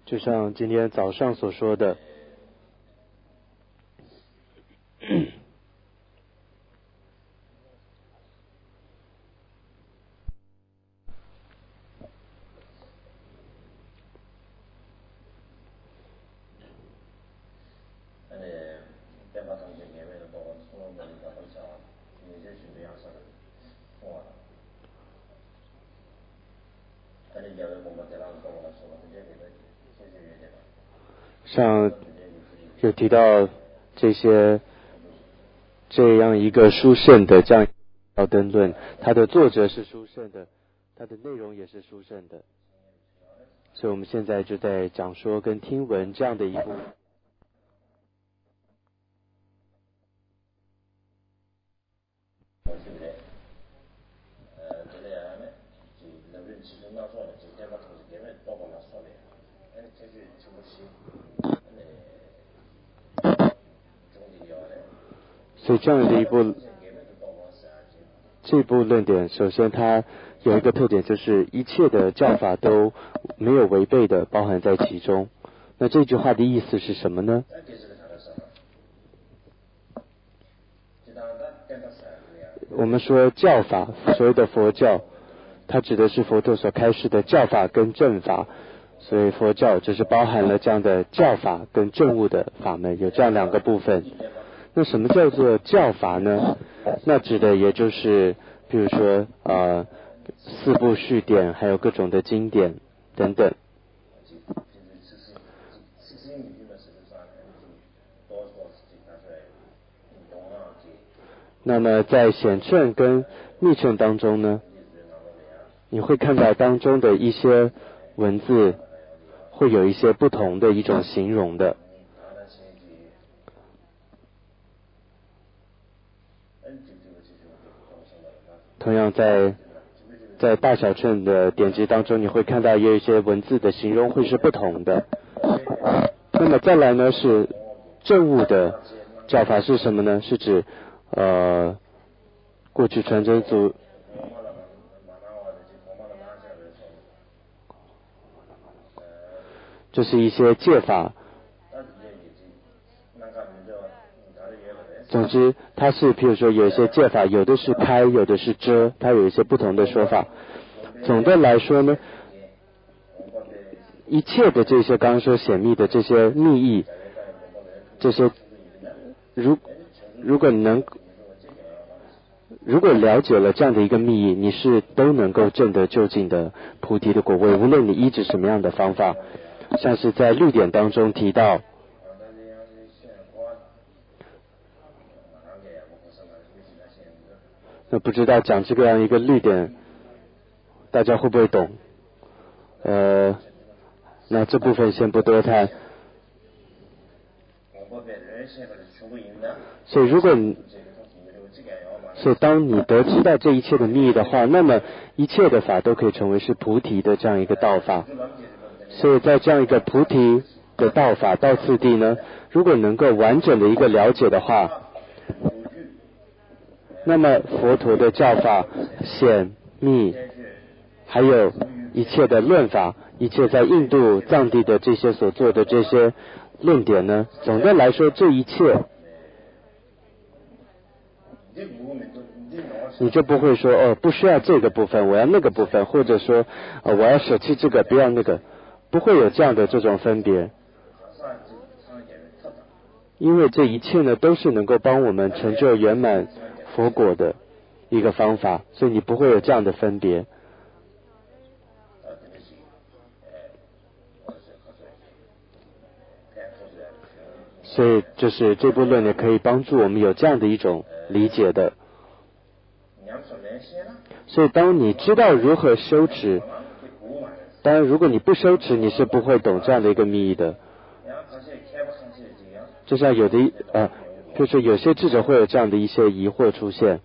就像今天早上所说的，像有提到这样一个殊胜的这样一灯论，它的作者是殊胜的，它的内容也是殊胜的，所以我们现在就在讲说跟听闻这样的一部所以这样的这部论点，首先它有一个特点，就是一切的教法都没有违背的包含在其中。那这句话的意思是什么呢？我们说教法，所谓的佛教，它指的是佛陀所开示的教法跟正法，所以佛教就是包含了这样的教法跟正悟的法门，有这样两个部分。那什么叫做教法呢？那指的也就是比如说四部序典，还有各种的经典等等。那么在显称跟密称当中呢，你会看到当中的一些文字会有一些不同的一种形容的。同样在大小乘的典籍当中，你会看到也有一些文字的形容会是不同的。那么再来呢，是正悟的教法是什么呢？是指过去传真组就是一些戒法，总之它是譬如说有一些戒法，有的是开，有的是遮，它有一些不同的说法。总的来说呢，一切的这些刚刚说显密的这些密意，这些如果了解了这样的一个密意，你是都能够证得究竟的菩提的果位，无论你依止什么样的方法。像是在律典当中提到，那不知道讲这个样一个律典大家会不会懂？那这部分先不多谈。所以当你得知到这一切的密意的话，那么一切的法都可以成为是菩提的这样一个道法。所以在这样一个菩提的道法道次第呢，如果能够完整的一个了解的话，那么佛陀的教法显密，还有一切的论法，一切在印度藏地的这些所做的这些论点呢，总的来说这一切你就不会说不需要这个部分，我要那个部分，或者说我要舍弃这个不要那个，不会有这样的这种分别。因为这一切呢都是能够帮我们成就圆满佛果的一个方法，所以你不会有这样的分别。所以就是这部论也可以帮助我们有这样的一种理解的。所以当你知道如何修持，当然如果你不修持，你是不会懂这样的一个密意的。就像就是有些智者会有这样的一些疑惑出现。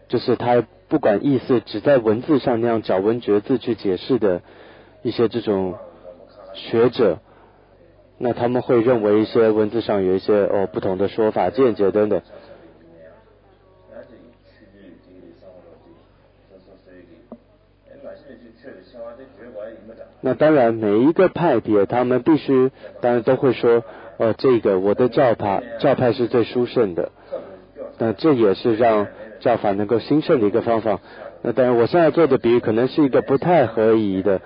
就是他不管意思，只在文字上那样咬文嚼字去解释的一些这种学者，那他们会认为一些文字上有一些不同的说法见解等等。那当然每一个派别他们必须当然都会说这个我的教派是最殊胜的，那这也是让教法能够兴盛的一个方法。那当然我现在做的比喻可能是一个不太合宜的，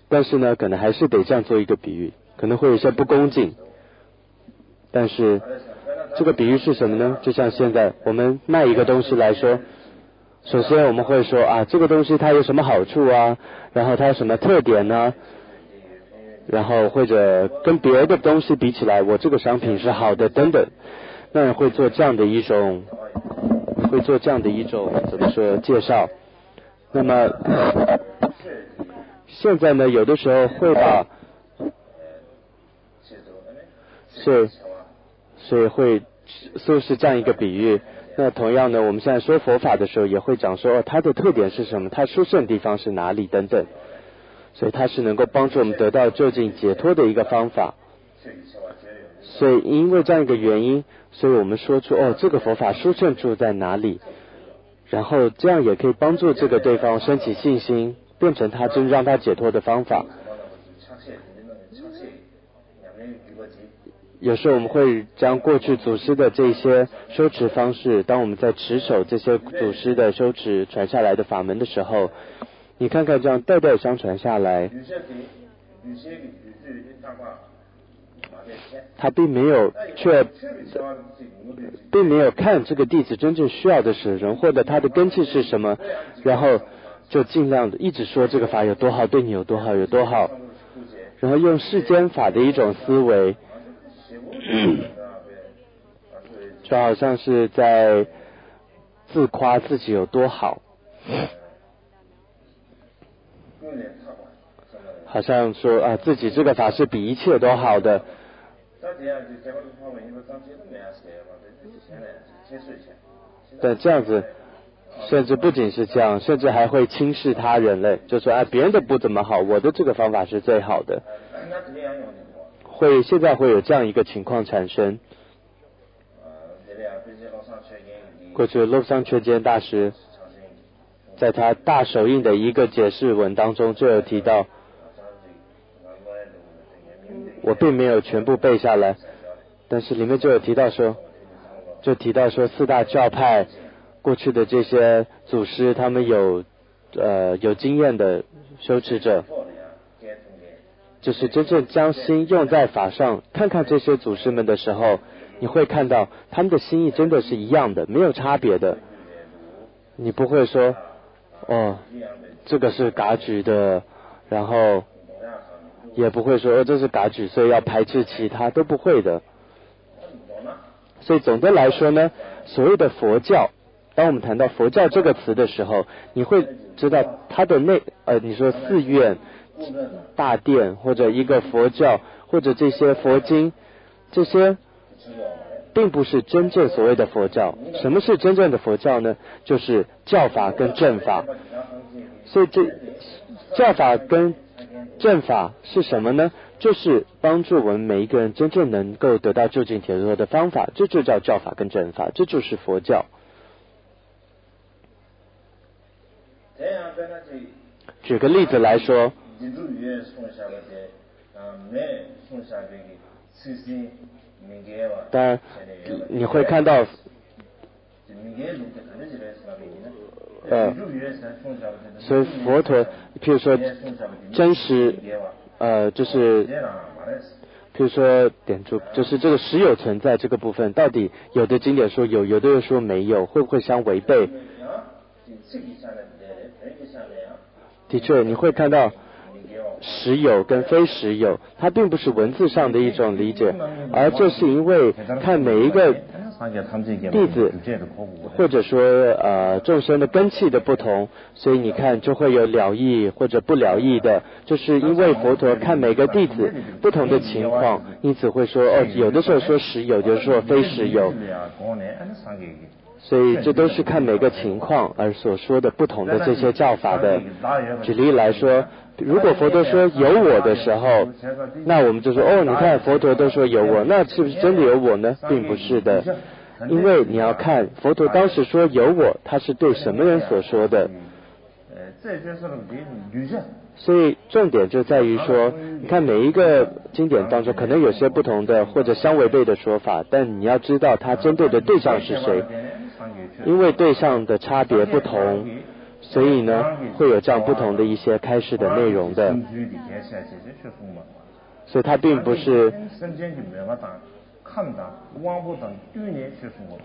但是呢可能还是得这样做一个比喻，可能会有些不恭敬，但是这个比喻是什么呢？就像现在我们卖一个东西来说，首先我们会说这个东西它有什么好处啊，然后它有什么特点呢，然后或者跟别的东西比起来我这个商品是好的等等，那会做这样的一种怎么说介绍。那么现在呢有的时候会把所以会是这样一个比喻。那同样呢我们现在说佛法的时候也会讲说它的特点是什么，它殊胜的地方是哪里等等，所以它是能够帮助我们得到究竟解脱的一个方法。所以因为这样一个原因，所以我们说出这个佛法殊胜处在哪里，然后这样也可以帮助这个对方升起信心，变成他真让他解脱的方法。有时候我们会将过去祖师的这些修持方式，当我们在持守这些祖师的修持传下来的法门的时候，你看看这样代代相传下来，他并没有看这个弟子真正需要的是人，或者他的根器是什么，然后就尽量的一直说这个法有多好，对你有多好有多好，然后用世间法的一种思维就好像是在自夸自己有多好，好像说自己这个法是比一切都好的。但这样子甚至不仅是这样，甚至还会轻视他人类，就说别人的不怎么好，我的这个方法是最好的。现在会有这样一个情况产生。过去洛桑却坚大师在他大手印的一个解释文当中就有提到，我并没有全部背下来，但是里面就有提到说四大教派过去的这些祖师，他们有经验的修持者，就是真正将心用在法上，看看这些祖师们的时候，你会看到他们的心意真的是一样的，没有差别的。你不会说这个是噶举的，然后也不会说这是噶举所以要排斥其他，都不会的。所以总的来说呢，所谓的佛教，当我们谈到佛教这个词的时候，你会知道它的你说寺院、大殿，或者一个佛教，或者这些佛经，这些并不是真正所谓的佛教。什么是真正的佛教呢？就是教法跟正法。所以这教法跟正法是什么呢？就是帮助我们每一个人真正能够得到究竟解脱的方法，这就叫教法跟正法，这就是佛教。举个例子来说，当然你会看到所以佛陀譬如说真实就是譬如说点出就是这个实有存在这个部分，到底有的经典说有，有的又说没有，会不会相违背？的确你会看到实有跟非实有，它并不是文字上的一种理解，而这是因为看每一个弟子或者说众生的根器的不同，所以你看就会有了义或者不了义的，就是因为佛陀看每个弟子不同的情况，因此会说有的时候说实有，有的时候非实有，所以这都是看每个情况而所说的不同的这些教法的。举例来说，如果佛陀说有我的时候，那我们就说你看佛陀都说有我，那是不是真的有我呢？并不是的，因为你要看佛陀当时说有我，他是对什么人所说的。所以重点就在于说，你看每一个经典当中可能有些不同的或者相违背的说法，但你要知道它针对的对象是谁，因为对象的差别不同，所以呢会有这样不同的一些开示的内容的。所以它并不是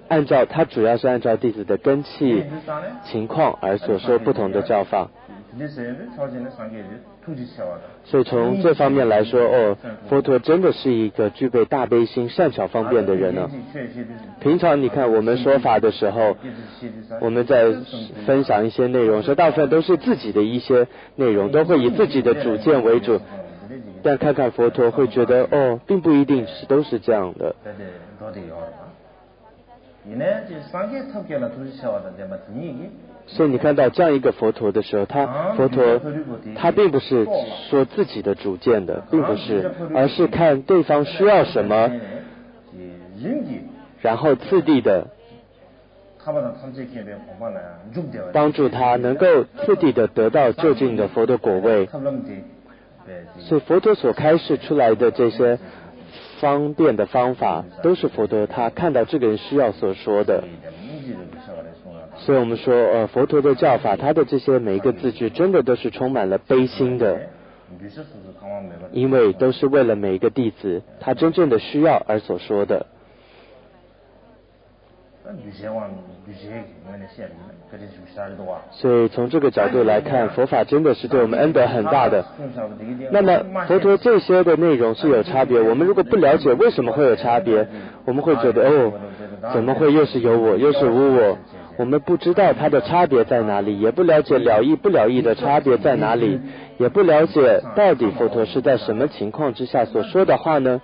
按照，它主要是按照弟子的根器情况而所说不同的教法。所以从这方面来说，佛陀真的是一个具备大悲心、善巧方便的人呢。平常你看我们说法的时候，我们在分享一些内容时，大部分都是自己的一些内容，都会以自己的主见为主。但看看佛陀会觉得并不一定都是这样的。所以你看到这样一个佛陀的时候，佛陀他并不是说自己的主见的，并不是，而是看对方需要什么，然后次第的帮助他能够次第的得到就近的佛的果位。所以佛陀所开示出来的这些方便的方法，都是佛陀他看到这个人需要所说的。所以我们说佛陀的教法，他的这些每一个字句真的都是充满了悲心的，因为都是为了每一个弟子他真正的需要而所说的。所以从这个角度来看，佛法真的是对我们恩德很大的。那么佛陀这些的内容是有差别，我们如果不了解为什么会有差别，我们会觉得怎么会又是有我又是无我，我们不知道它的差别在哪里，也不了解了义不了义的差别在哪里，也不了解到底佛陀是在什么情况之下所说的话呢？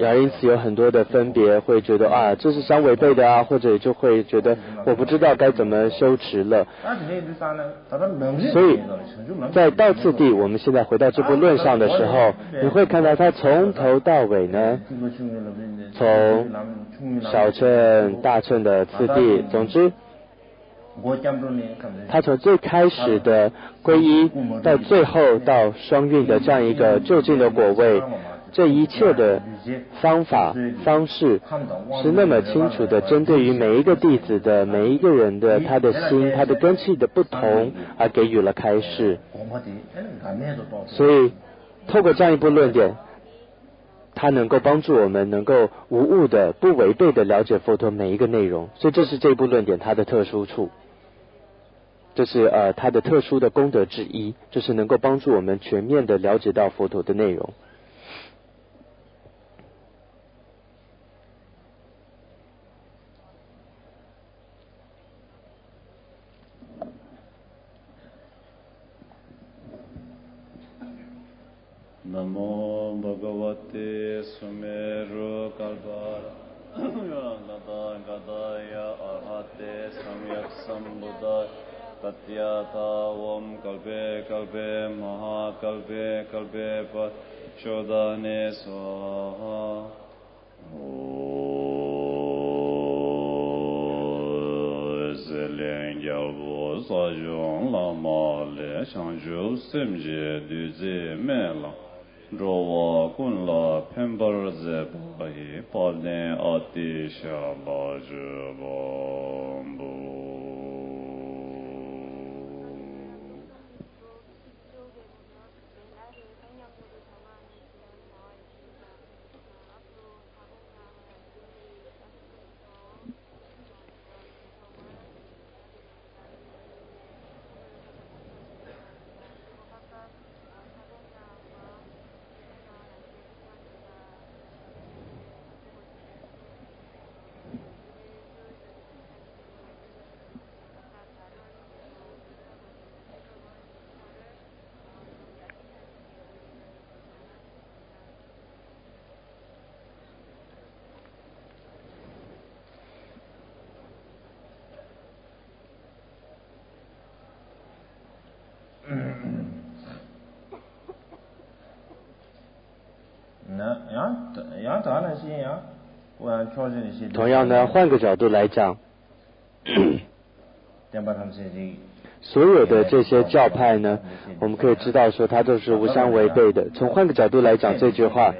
而因此有很多的分别，会觉得这是相违背的或者就会觉得我不知道该怎么修持了。所以在道次第，我们现在回到这部论上的时候，你会看到他从头到尾呢，从小乘大乘的次第，总之他从最开始的皈依到最后到双运的这样一个就近的果位，这一切的方法方式是那么清楚的针对于每一个弟子的每一个人的他的心他的根器的不同而给予了开示。所以透过这样一部论点，它能够帮助我们能够无误的不违背的了解佛陀每一个内容。所以这是这部论点它的特殊处，这是它的特殊的功德之一，就是能够帮助我们全面的了解到佛陀的内容。Namo Bhagavate Sumeru Kalpara Gadaya Arhate Samyak Sambuddha Tatyata Om Kalpe Kalpe Mahakalpe Kalpe Pachodane Swaha Zelen Gyalbo Sajong Lama Le Shangju Semje Duze Mela Rowa Kunla Pembar Zebahi Palne Atisha Bajabambu同样呢，换个角度来讲，所有的这些教派呢，我们可以知道说它都是无相违背的。从换个角度来讲，这句话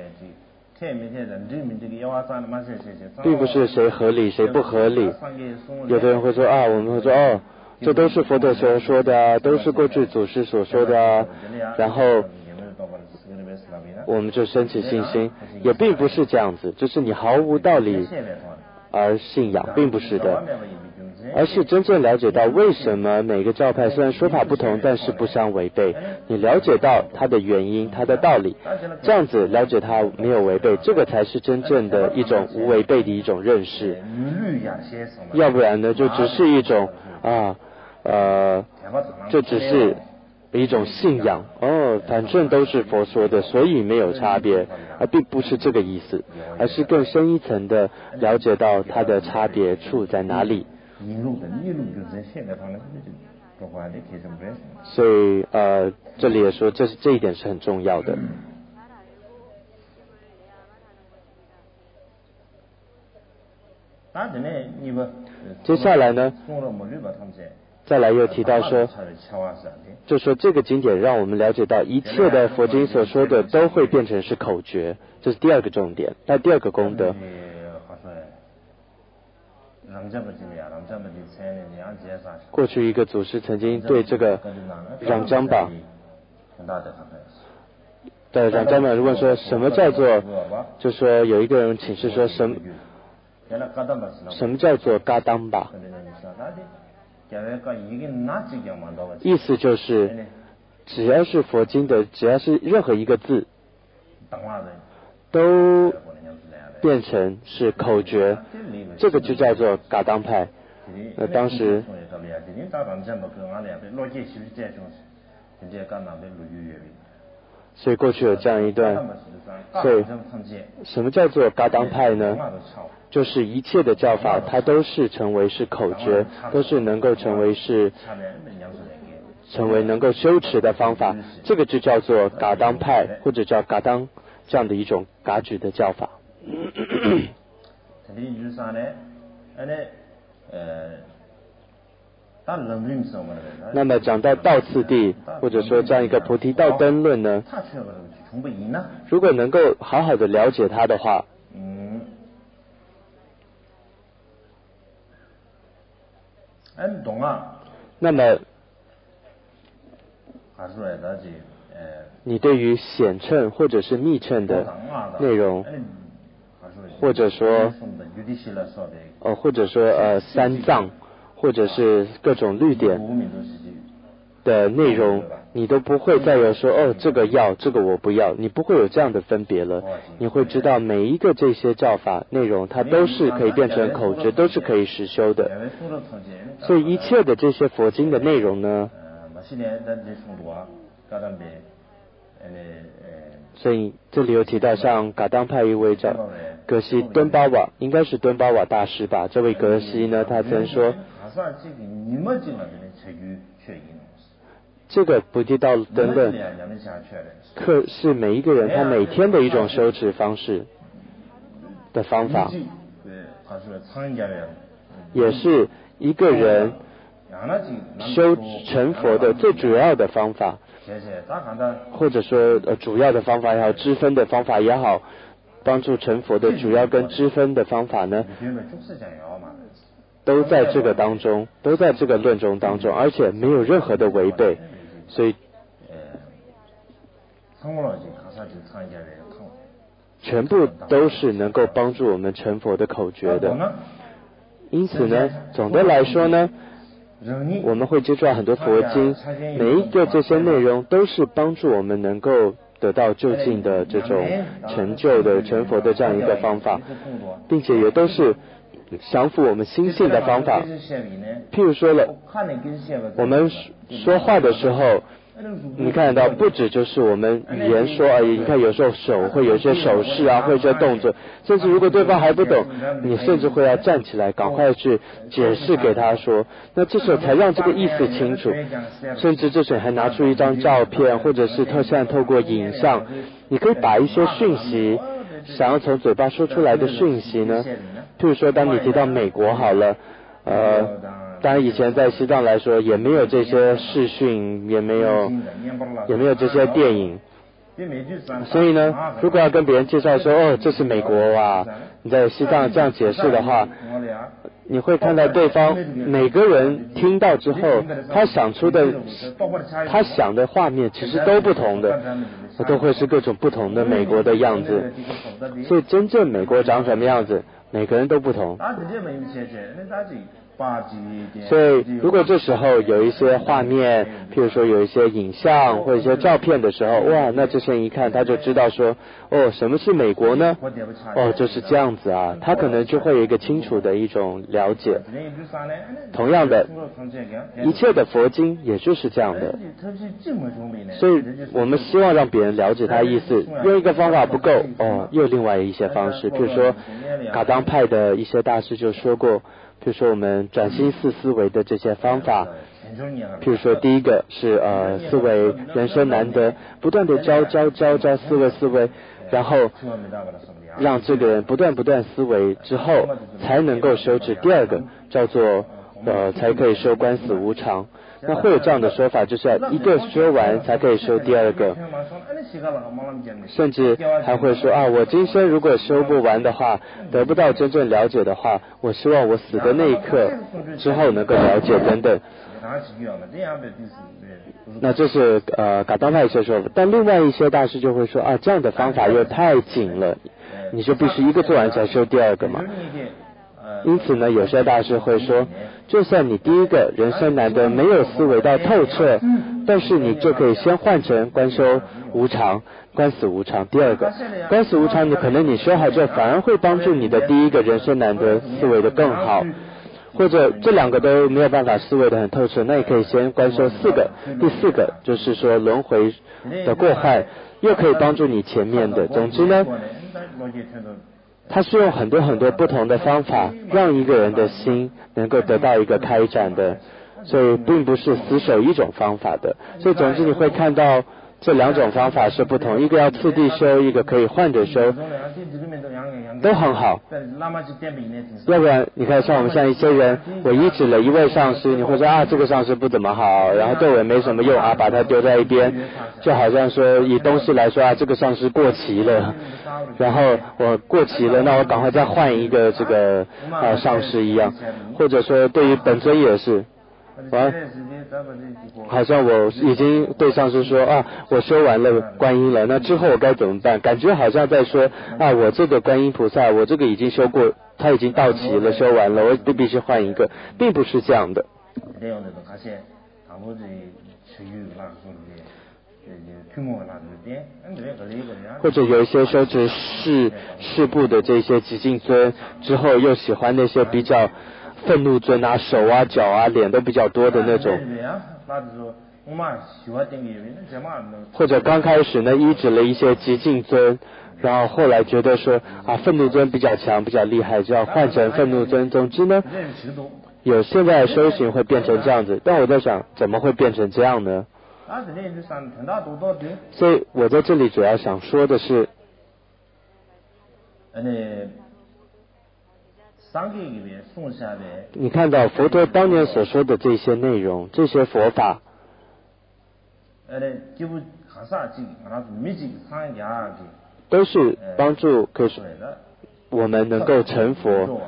并不是谁合理谁不合理。有的人会说啊，我们会说哦，这都是佛陀所说的啊，都是过去祖师所说的啊，然后我们就升起信心，也并不是这样子，就是你毫无道理而信仰，并不是的，而是真正了解到为什么每个教派虽然说法不同，但是不相违背。你了解到它的原因，它的道理，这样子了解它没有违背，这个才是真正的一种无违背的一种认识。要不然呢，就只是一种就只是一种信仰哦，反正都是佛说的，所以没有差别，而并不是这个意思，而是更深一层的了解到它的差别处在哪里。所以这里也说这一点是很重要的。接下来呢，再来又提到说，就说这个经典让我们了解到一切的佛经所说的都会变成是口诀，这是第二个重点。那第二个功德，过去一个祖师曾经对这个让张巴的让张巴问说，什么叫做，就说有一个人请示说什么叫做嘎当巴，意思就是只要是佛经的，只要是任何一个字都变成是口诀，这个就叫做嘎当派。当时所以过去有这样一段，所以什么叫做嘎当派呢？就是一切的教法它都是成为是口诀，都是能够成为能够修持的方法，这个就叫做嘎当派，或者叫嘎当这样的一种嘎举的教法。那么讲到道次第，或者说这样一个菩提道灯论呢，如果能够好好的了解它的话，那么你对于显称或者是密称的内容，或者说三藏，或者是各种律典的内容，你都不会再有说哦这个要这个我不要，你不会有这样的分别了。你会知道每一个这些教法内容它都是可以变成口诀，都是可以实修的。所以一切的这些佛经的内容呢，所以这里有提到像噶当派一位叫格西敦巴瓦，应该是敦巴瓦大师吧，这位格西呢他曾说，这个菩提道灯论是每一个人他每天的一种修持方式的方法，也是一个人修成佛的最主要的方法，或者说主要的方法也好，知分的方法也好，帮助成佛的主要跟知分的方法呢，都在这个当中，都在这个论中当中，而且没有任何的违背，所以全部都是能够帮助我们成佛的口诀的。因此呢，总的来说呢，我们会接触到很多佛经，每一个这些内容都是帮助我们能够得到就近的这种成就的成佛的这样一个方法，并且也都是降服我们心性的方法。譬如说了，我们说话的时候，你看到不止就是我们语言说而已，你看有时候手会有一些手势啊，会有一些动作，甚至如果对方还不懂，你甚至会要站起来赶快去解释给他说，那这时候才让这个意思清楚。甚至这时候还拿出一张照片，或者是现在透过影像，你可以把一些讯息想要从嘴巴说出来的讯息呢，譬如说当你提到美国好了，当然以前在西藏来说也没有这些视讯，也没有这些电影，所以呢，如果要跟别人介绍说哦这是美国哇，你在西藏这样解释的话，你会看到对方每个人听到之后，他想的画面其实都不同的，都会是各种不同的美国的样子。所以真正美国长什么样子，每个人都不同。所以如果这时候有一些画面，譬如说有一些影像或者一些照片的时候，哇，那这些人一看他就知道说，哦，什么是美国呢？哦，就是这样子啊，他可能就会有一个清楚的一种了解。同样的，一切的佛经也就是这样的。所以我们希望让别人了解他意思，用一个方法不够，哦，又另外一些方式。譬如说噶当派的一些大师就说过，譬如说我们转心四思维的这些方法，譬如说第一个是思维人生难得，不断的教思维，然后让这个人不断思维之后才能够修持。第二个叫做才可以修观死无常。那会有这样的说法，就是要一个修完才可以修第二个，甚至还会说啊，我今生如果修不完的话，得不到真正了解的话，我希望我死的那一刻之后能够了解等等。那这是噶当派一些说法，但另外一些大师就会说啊，这样的方法又太紧了，你就必须一个做完才修第二个嘛。因此呢，有些大师会说，就算你第一个人生难得没有思维到透彻，但是你就可以先换成观修无常、观死无常。第二个观死无常，你可能你修好之后反而会帮助你的第一个人生难得思维的更好，或者这两个都没有办法思维的很透彻，那也可以先观修四个。第四个就是说轮回的过坏，又可以帮助你前面的。总之呢，他是用很多不同的方法让一个人的心能够得到一个开展的，所以并不是死守一种方法的。所以总之你会看到这两种方法是不同，一个要次第修，一个可以换着修，都很好。要不然你看像我们像一些人，我医治了一位上师，你会说啊这个上师不怎么好，然后对我也没什么用啊，把它丢在一边，就好像说以东西来说啊，这个上师过期了，然后我过期了，那我赶快再换一个这个上师一样。或者说对于本尊也是，好像我已经对上师说啊，我修完了观音了，那之后我该怎么办？感觉好像在说啊，我这个观音菩萨，我这个已经修过，他已经到齐了，修完了，我必须换一个，并不是这样的。或者有一些修持世部的这些极静尊之后，又喜欢那些比较愤怒尊啊，手啊脚啊脸都比较多的那种，或者刚开始呢医治了一些极静尊，然后后来觉得说啊愤怒尊比较强比较厉害，就要换成愤怒尊。总之呢，有现在的修行会变成这样子，但我在想怎么会变成这样呢？所以我在这里主要想说的是，你看到佛陀当年所说的这些内容，这些佛法都是帮助可是我们能够成佛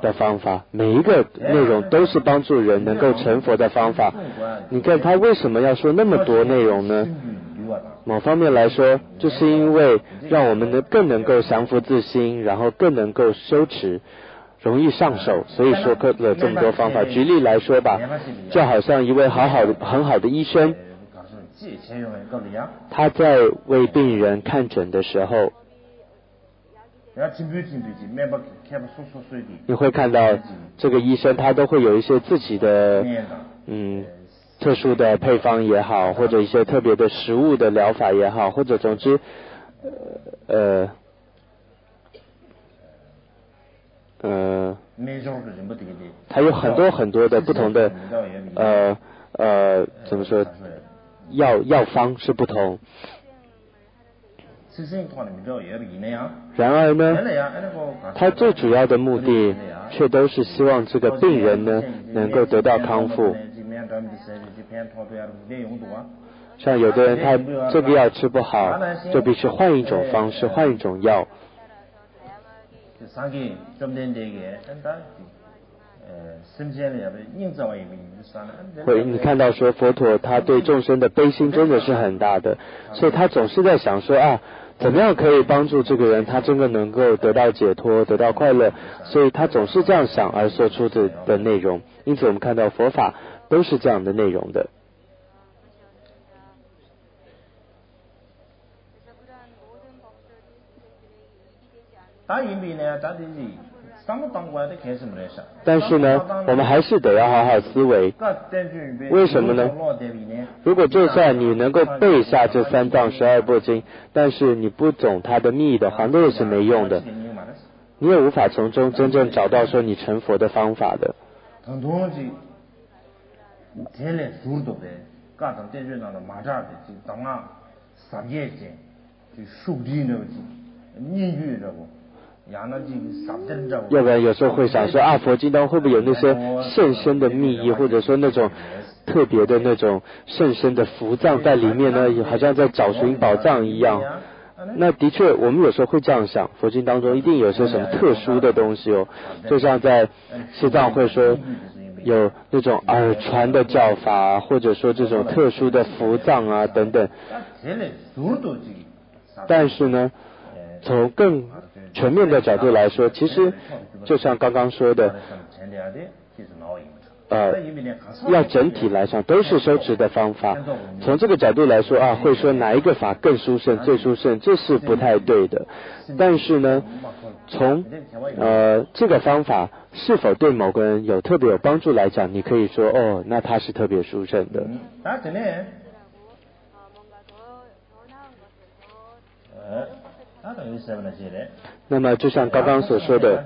的方法，每一个内容都是帮助人能够成佛的方法。你看他为什么要说那么多内容呢？某方面来说，就是因为让我们更能够降伏自心，然后更能够修持，容易上手，所以说了这么多方法。举例来说吧，就好像一位很好的医生，他在为病人看诊的时候，你会看到这个医生他都会有一些自己的特殊的配方也好，或者一些特别的食物的疗法也好，或者总之他有很多的不同的怎么说药方是不同。然而呢，他最主要的目的却都是希望这个病人呢能够得到康复。像有的人他这个药吃不好，就必须换一种方式，换一种药。你看到说佛陀他对众生的悲心真的是很大的，所以他总是在想说啊，怎么样可以帮助这个人他真的能够得到解脱，得到快乐，所以他总是这样想而说出的内容。因此我们看到佛法都是这样的内容的。但是呢，我们还是得要好好思维。为什么呢？如果就算你能够背下这三藏12部经，但是你不懂它的密意的话，那也是没用的。你也无法从中真正找到说你成佛的方法的。要不然有时候会想说啊，佛经当中会不会有那些甚深的密意，或者说那种特别的那种甚深的福藏在里面呢，好像在找寻宝藏一样。那的确我们有时候会这样想，佛经当中一定有些什么特殊的东西哦，就像在西藏会说有那种耳传的教法，或者说这种特殊的福藏啊等等。但是呢，从更全面的角度来说，其实就像刚刚说的，要整体来讲都是修持的方法。从这个角度来说啊，会说哪一个法更殊胜最殊胜，这是不太对的。但是呢，从这个方法是否对某个人有特别有帮助来讲，你可以说哦，那他是特别殊胜的。那么就像刚刚所说的，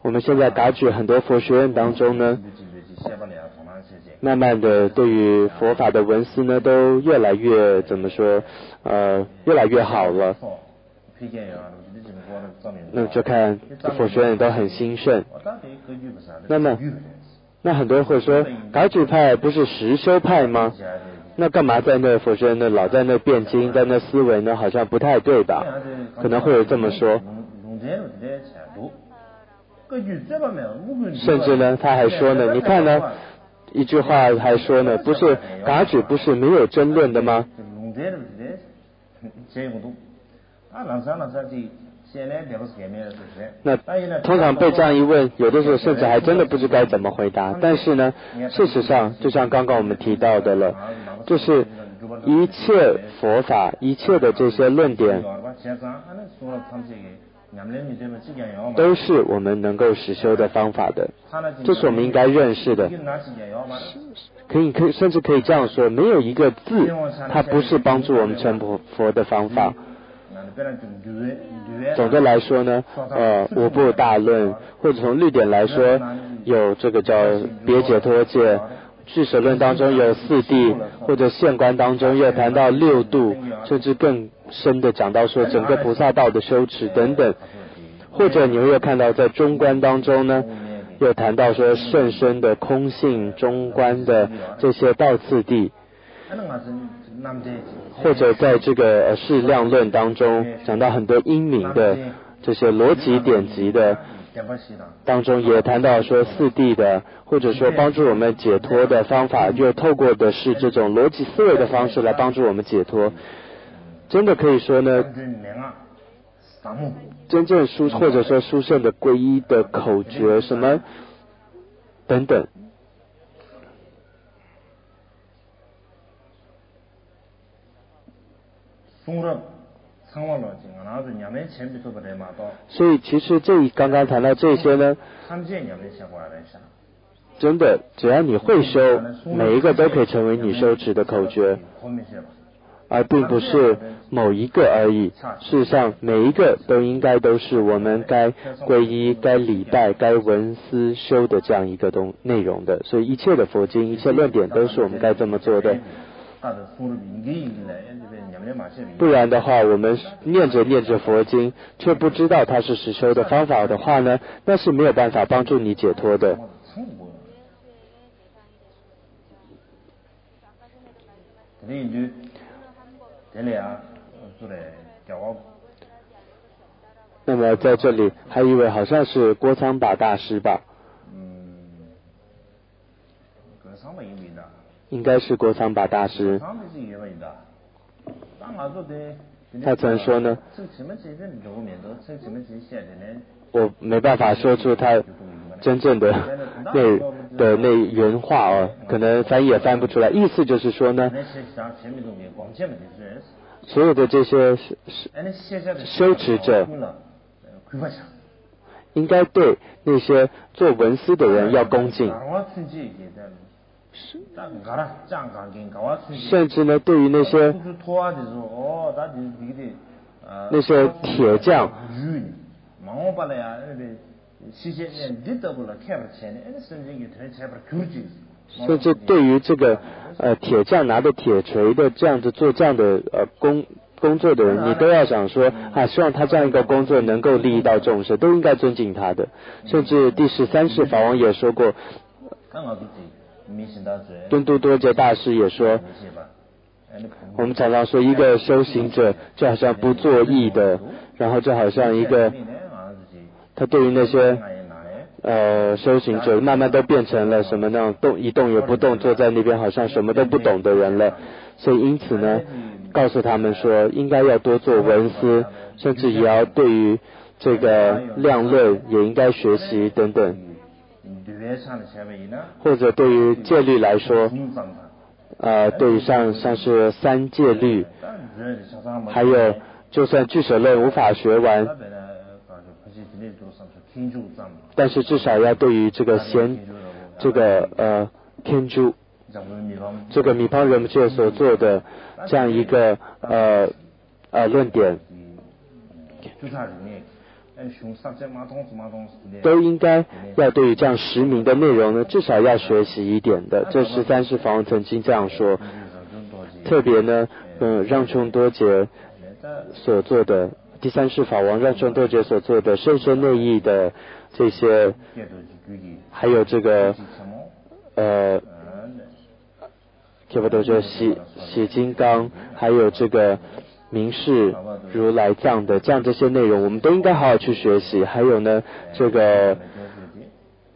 我们现在打举很多佛学院当中呢，慢慢的对于佛法的文思呢都越来越怎么说越来越好了。那就看佛学院都很兴盛。那很多人会说，噶举派不是实修派吗？那干嘛在那佛学院呢老在那辩经，在那思维呢？好像不太对吧？可能会有这么说。甚至呢，他还说呢，你看呢，一句话还说呢，不是噶举不是没有争论的吗？那通常被这样一问，有的时候甚至还真的不知该怎么回答。但是呢，事实上就像刚刚我们提到的了，就是一切佛法，一切的这些论点都是我们能够实修的方法的，这是我们应该认识的。可以甚至可以这样说，没有一个字它不是帮助我们成佛的方法。总的来说呢，五部大论，或者从律典来说，有这个叫别解脱戒，俱舍论当中有四谛，或者现观当中又谈到六度，甚至更深的讲到说整个菩萨道的修持等等。或者你会看到在中观当中呢，又谈到说甚深的空性中观的这些道次第。或者在这个释量论当中讲到很多英明的这些逻辑典籍的当中，也谈到说四谛的，或者说帮助我们解脱的方法，又透过的是这种逻辑思维的方式来帮助我们解脱。真的可以说呢，真正或者说殊胜的皈依的口诀什么等等，所以其实刚刚谈到这些呢，真的只要你会修，每一个都可以成为你修持的口诀，而并不是某一个而已。事实上每一个都应该都是我们该皈依、该礼拜、该闻思修的这样一个内容的。所以一切的佛经、一切论点都是我们该这么做的。不然的话，我们念着佛经，却不知道它是实修的方法的话呢，那是没有办法帮助你解脱的。那么在这里还有一位好像是郭仓巴大师吧，应该是郭仓巴大师。他曾说呢，我没办法说出他真正的那原话哦，可能翻译也翻不出来。意思就是说呢，所有的这些修持者应该对那些做文思的人要恭敬，甚至呢，对于那些铁匠，甚至对于这个铁匠拿着铁锤的这样子做这样的工作的人，你都要想说希望他这样一个工作能够利益到众生，都应该尊敬他的。甚至第13世法王也说过，敦都多杰大师也说，我们常常说一个修行者就好像不作意的，然后就好像一个他对于那些修行者慢慢都变成了什么那种一动也不动，坐在那边好像什么都不懂的人了。所以因此呢，告诉他们说应该要多做文思，甚至也要对于这个量论也应该学习等等。或者对于戒律来说，对于像是3戒律，还有就算俱舍论无法学完，但是至少要对于这个天珠这个米旁人界所做的这样一个论点，都应该要对于这样10名的内容呢，至少要学习一点的。这13世法王曾经这样说。特别呢，让冲多杰所做的第3世法王让冲多杰所做的深深内意的这些，还有这个洗金刚，还有这个明示如来藏的这些内容，我们都应该好好去学习。还有呢，这个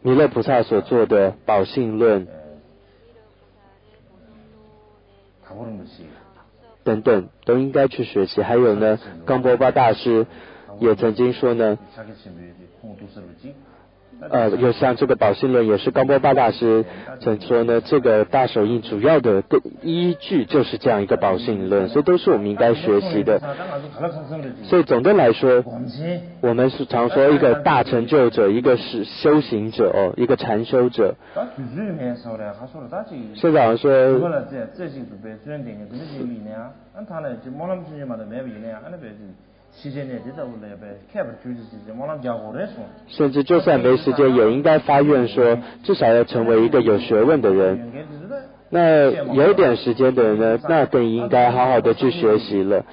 弥勒菩萨所做的宝性论等等，都应该去学习。还有呢，冈波巴大师也曾经说呢，有像这个宝性论也是冈波巴大师曾说呢，这个大手印主要的依据就是这样一个宝性论，所以都是我们应该学习的。所以总的来说，我们是常说一个大成就者，一个是修行者一个禅修者。现在好像说甚至就算没时间也应该发愿说至少要成为一个有学问的人。那有点时间的人呢，那更应该好好的去学习了。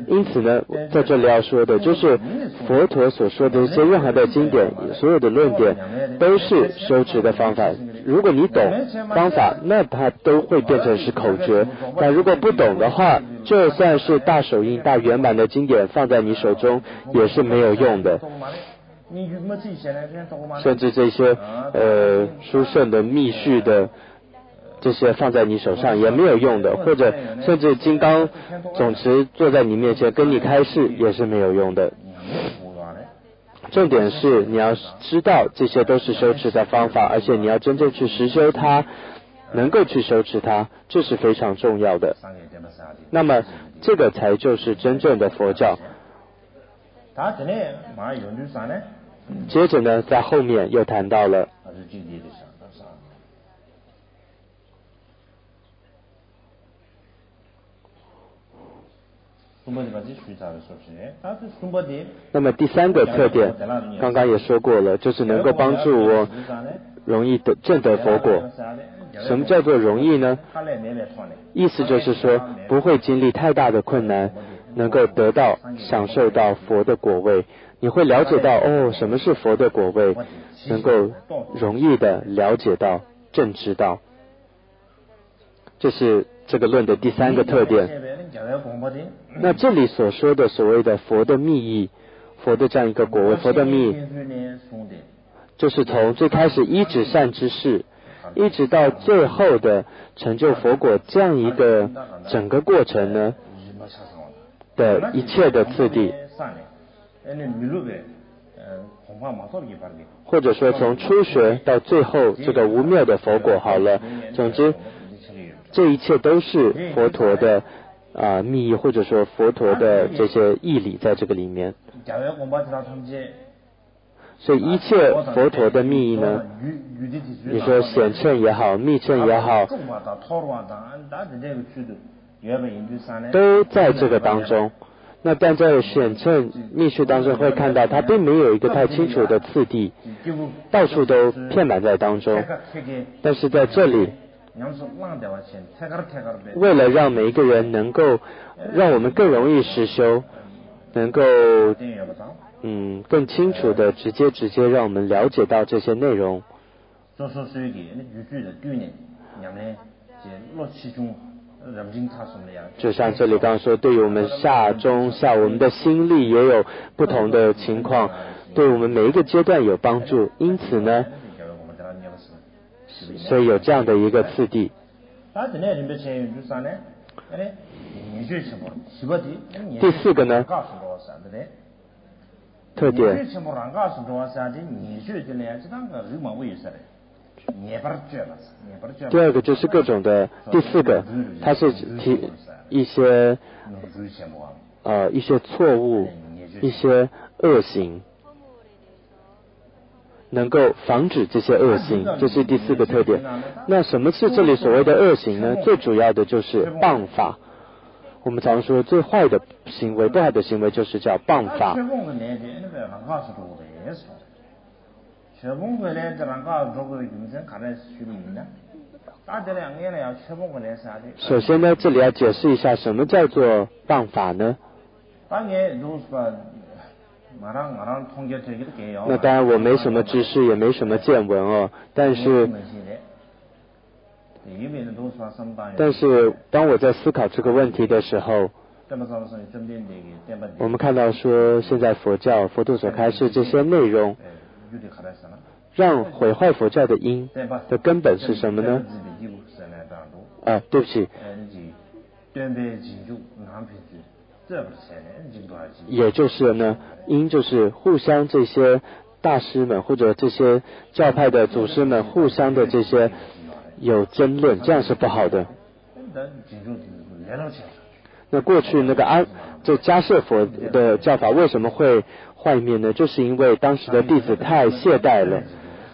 因此呢，在这里要说的就是佛陀所说的一些任何的经典，所有的论点都是修持的方法。如果你懂方法，那它都会变成是口诀。但如果不懂的话，就算是大手印大圆满的经典放在你手中也是没有用的。甚至这些殊胜的密续的这些放在你手上也没有用的，或者甚至金刚总持坐在你面前跟你开示也是没有用的。重点是你要知道这些都是修持的方法，而且你要真正去实修它，能够去修持它，这是非常重要的。那么这个才就是真正的佛教。接着呢，在后面又谈到了那么第3个特点刚刚也说过了，就是能够帮助我容易证得佛果。什么叫做容易呢？意思就是说不会经历太大的困难，能够得到享受到佛的果位。你会了解到什么是佛的果位，能够容易的了解到正知道。这是这个论的第三个特点。那这里所说的所谓的佛的密意，佛的这样一个果位，佛的密意就是从最开始依止善知识，一直到最后的成就佛果这样一个整个过程呢的一切的次第，或者说从初学到最后这个无谬的佛果好了，总之这一切都是佛陀的密意，或者说佛陀的这些义理在这个里面。所以一切佛陀的密意呢，你说显称也好，密称也好，都在这个当中。那但在显称密序当中会看到，它并没有一个太清楚的次第，到处都遍满在当中。但是在这里，为了让每一个人能够让我们更容易实修，能够更清楚的直接让我们了解到这些内容。就像这里刚刚说，对于我们下中下，我们的心力也有不同的情况，对我们每一个阶段有帮助。因此呢，所以有这样的一个次第。第四个呢，特点。第二个就是各种的，第四个它是提一些错误，一些恶行，能够防止这些恶行，这是第四个特点。那什么是这里所谓的恶行呢？最主要的就是谤法。我们常说最坏的行为，不好的行为就是叫谤法。首先呢，这里要解释一下什么叫做谤法呢？那当然我没什么知识，也没什么见闻但是当我在思考这个问题的时候，我们看到说现在佛陀所开示这些内容，让毁坏佛教的因的根本是什么呢？对不起，也就是呢，因就是互相这些大师们或者这些教派的祖师们互相的这些有争论，这样是不好的。那过去那个这迦叶佛的教法为什么会坏灭呢？就是因为当时的弟子太懈怠了。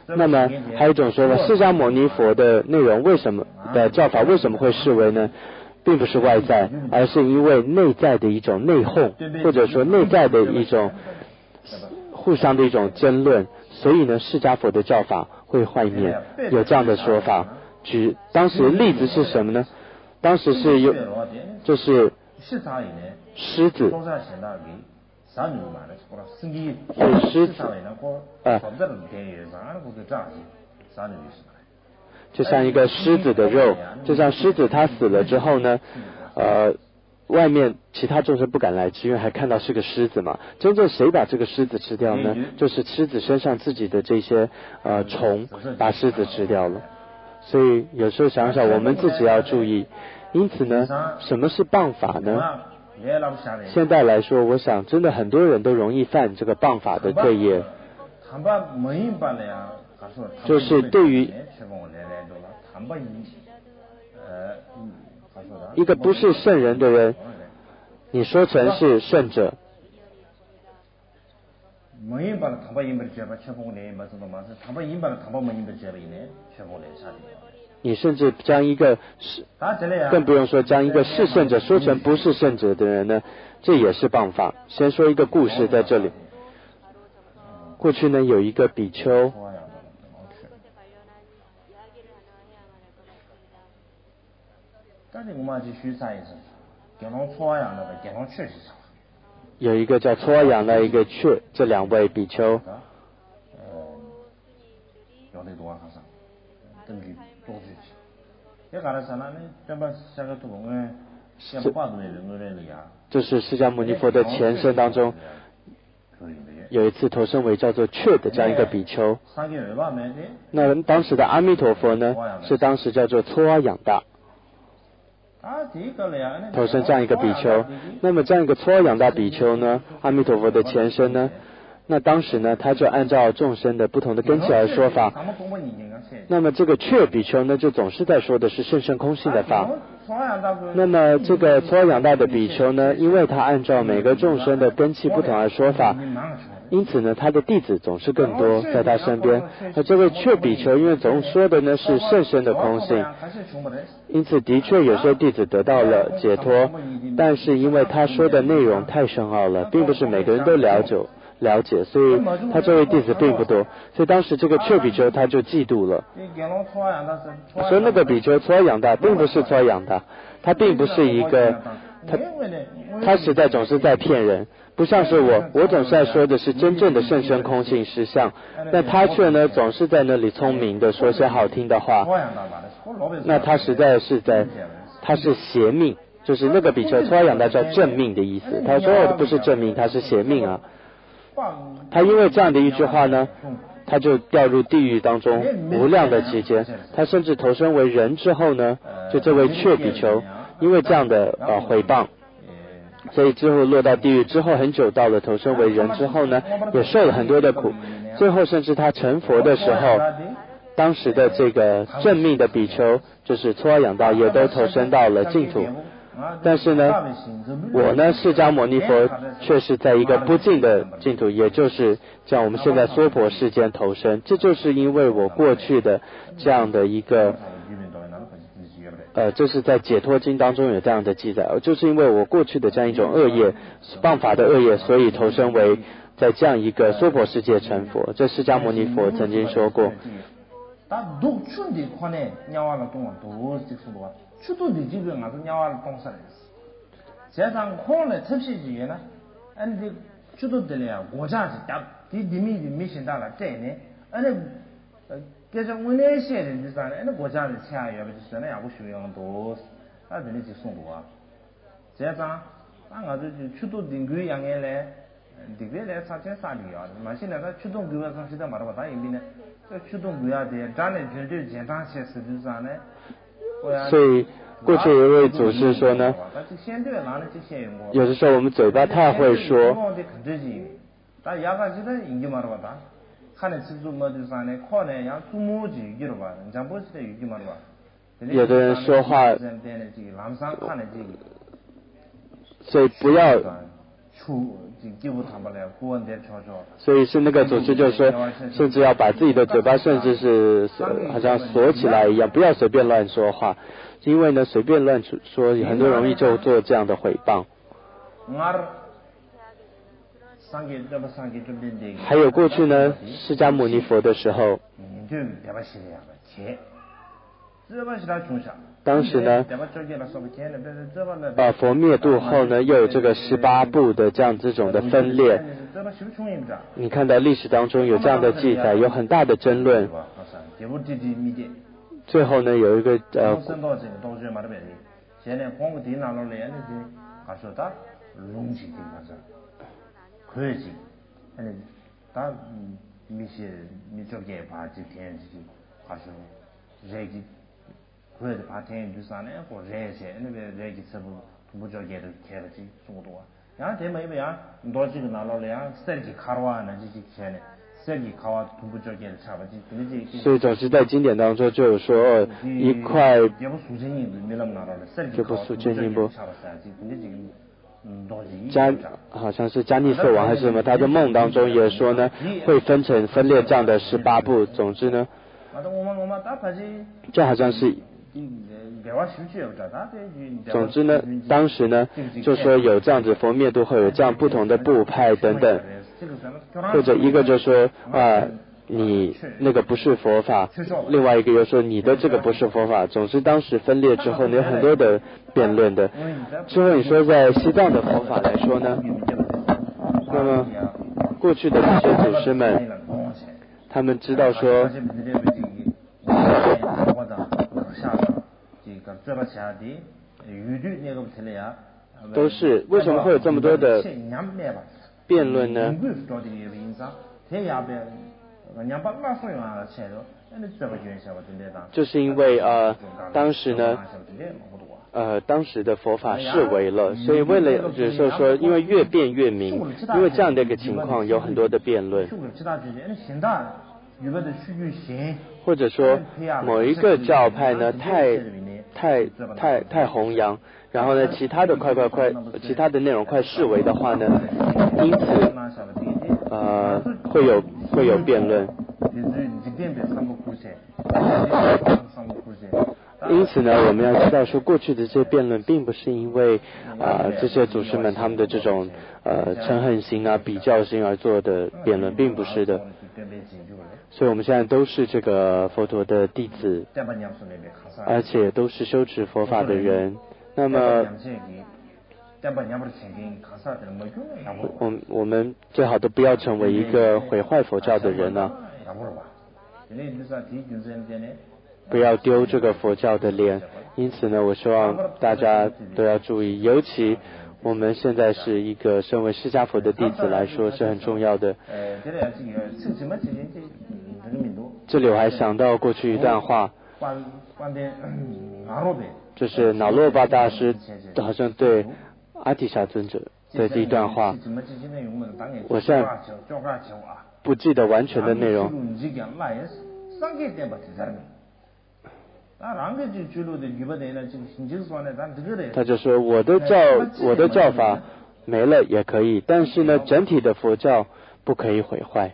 那么还有一种说法，释迦牟尼佛的内容的教法为什么会式微呢？并不是外在，而是因为内在的一种内讧，或者说内在的一种互相的一种争论，所以呢释迦佛的教法会坏灭，有这样的说法。当时例子是什么呢？当时是就是狮子，狮子就像一个狮子的肉，就像狮子它死了之后呢，外面其他众生不敢来吃，因为还看到是个狮子嘛。真正谁把这个狮子吃掉呢？就是狮子身上自己的这些虫把狮子吃掉了。所以有时候想想我们自己要注意。因此呢，什么是谤法呢？现在来说，我想真的很多人都容易犯这个谤法的罪业，就是对于一个不是圣人的人，你说成是圣者，你甚至将一个更不用说将一个是圣者说成不是圣者的人呢，这也是谤法。先说一个故事在这里。过去呢有一个比丘，有一个叫搓仰的一个阙，这两位比丘。这是释迦牟尼佛的前身当中有一次投身为叫做阙的这样一个比丘。那当时的阿弥陀佛呢，是当时叫做搓阿仰大投身这样一个比丘。那么这样一个搓阿仰大比丘呢，阿弥陀佛的前身呢，那当时呢，他就按照众生的不同的根器来说法。那么这个阙比丘呢，就总是在说的是甚深空性的法。那么这个搓阿仰大的比丘呢，因为他按照每个众生的根器不同来说法，因此呢，他的弟子总是更多在他身边。那这位阙比丘，因为总说的呢是甚深的空性，因此的确有些弟子得到了解脱，但是因为他说的内容太深奥了，并不是每个人都了解，所以他这位弟子并不多。所以当时这个阙比丘他就嫉妒了，所以那个比丘搓阿仰大并不是搓阿仰大，他并不是一个他实在总是在骗人，不像是我总是在说的是真正的甚深空性实相，但他却呢总是在那里聪明的说些好听的话，那他实在是他是邪命，就是那个比丘搓阿仰大叫正命的意思，他说我不是正命，他是邪命啊。他因为这样的一句话呢，他就掉入地狱当中无量的期间，他甚至投身为人之后呢，就这位阙比丘因为这样的毁谤，所以之后落到地狱之后很久，到了投身为人之后呢，也受了很多的苦，最后甚至他成佛的时候，当时的这个正命的比丘就是搓阿仰大也都投身到了净土。但是呢，我呢释迦牟尼佛却是在一个不净的净土，也就是像我们现在娑婆世间投身。这就是因为我过去的这样的一个这是在解脱经当中有这样的记载，就是因为我过去的这样一种恶业，谤法的恶业，所以投身为在这样一个娑婆世界成佛。这释迦牟尼佛曾经说过。추도디 지금 가서 냐와를 동사를 세상 콘에 첩시지에나 아니 추도들이야 고자지 딱 디미디 미신다라 때네 아니 계정 원내시에 되잖아 아니 고자를 차야 버지잖아 야고 쉬용도 아들이 지송도와 세상 안가도 추도딘 그 양에래 디게래 사체 사리야 마신나가 추동 그가 상시다 말아봐 이미네 추동 그야 돼 잔에 절대简单些 实际上呢所以过去有一位祖师说呢，有的时候我们嘴巴太会说，有的人说话，所以不要，所以是那个祖师就说，甚至要把自己的嘴巴甚至是好像锁起来一样，不要随便乱说话，因为呢随便乱说很多容易就做这样的诽谤。还有过去呢释迦牟尼佛的时候，当时呢佛灭度后呢又有这个18部的这种的分裂，你看到历史当中有这样的记载，有很大的争论，最后呢有一个그래도 바텐 주산에 고 레세 네베 레기 서부 부부저게도 캐르지 중도와 야 대매야 너지가 나로래야 세기 카르와나 지지 챤네 세기 카와 부부저게를 잡아지 근데 所以总是在经典当中就有说一块也不属真印没那么拿到了就不属真印不加好像是迦尼色王还是什么，他的梦当中也说呢会分裂这样的18部，总之呢这好像是总之呢当时呢就说有这样子佛灭度后有这样不同的部派等等，或者一个就说你那个不是佛法，另外一个又说你的这个不是佛法。总之当时分裂之后呢，有很多的辩论的。之后你说在西藏的佛法来说呢，那么过去的这些祖师们，他们知道说都是为什么会有这么多的辩论呢？就是因为当时呢当时的佛法式微了，所以为了就是说因为越辩越明，因为这样的一个情况有很多的辩论，或者说某一个教派呢太弘扬，然后呢其他的其他的内容快式微的话呢，因此会有辩论。因此呢，我们要知道说，过去的这些辩论并不是因为这些祖师们他们的这种嗔恨心啊、比较心而做的辩论，并不是的。所以我们现在都是这个佛陀的弟子，而且都是修持佛法的人。那么我们最好都不要成为一个毁坏佛教的人啊，不要丢这个佛教的脸。因此呢，我希望大家都要注意，尤其我们现在是一个身为释迦佛的弟子来说是很重要的。这里我还想到过去一段话，就是那罗巴大师好像对阿底峡尊者的这一段话，我现在不记得完全的内容。他就说我的教法没了也可以，但是呢整体的佛教不可以毁坏。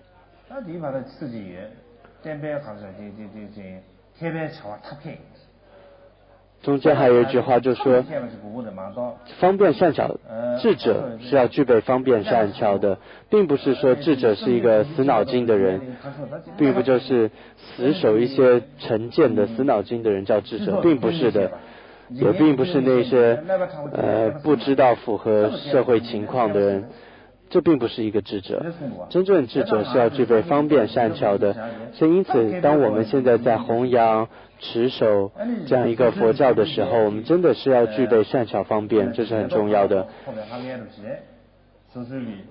中间还有一句话就说方便善巧，智者是要具备方便善巧的，并不是说智者是一个死脑筋的人，并不就是死守一些成见的死脑筋的人叫智者，并不是的，也并不是那些不知道符合社会情况的人，这并不是一个智者。真正智者是要具备方便善巧的。所以因此当我们现在在弘扬持守这样一个佛教的时候，我们真的是要具备善巧方便，这是很重要的。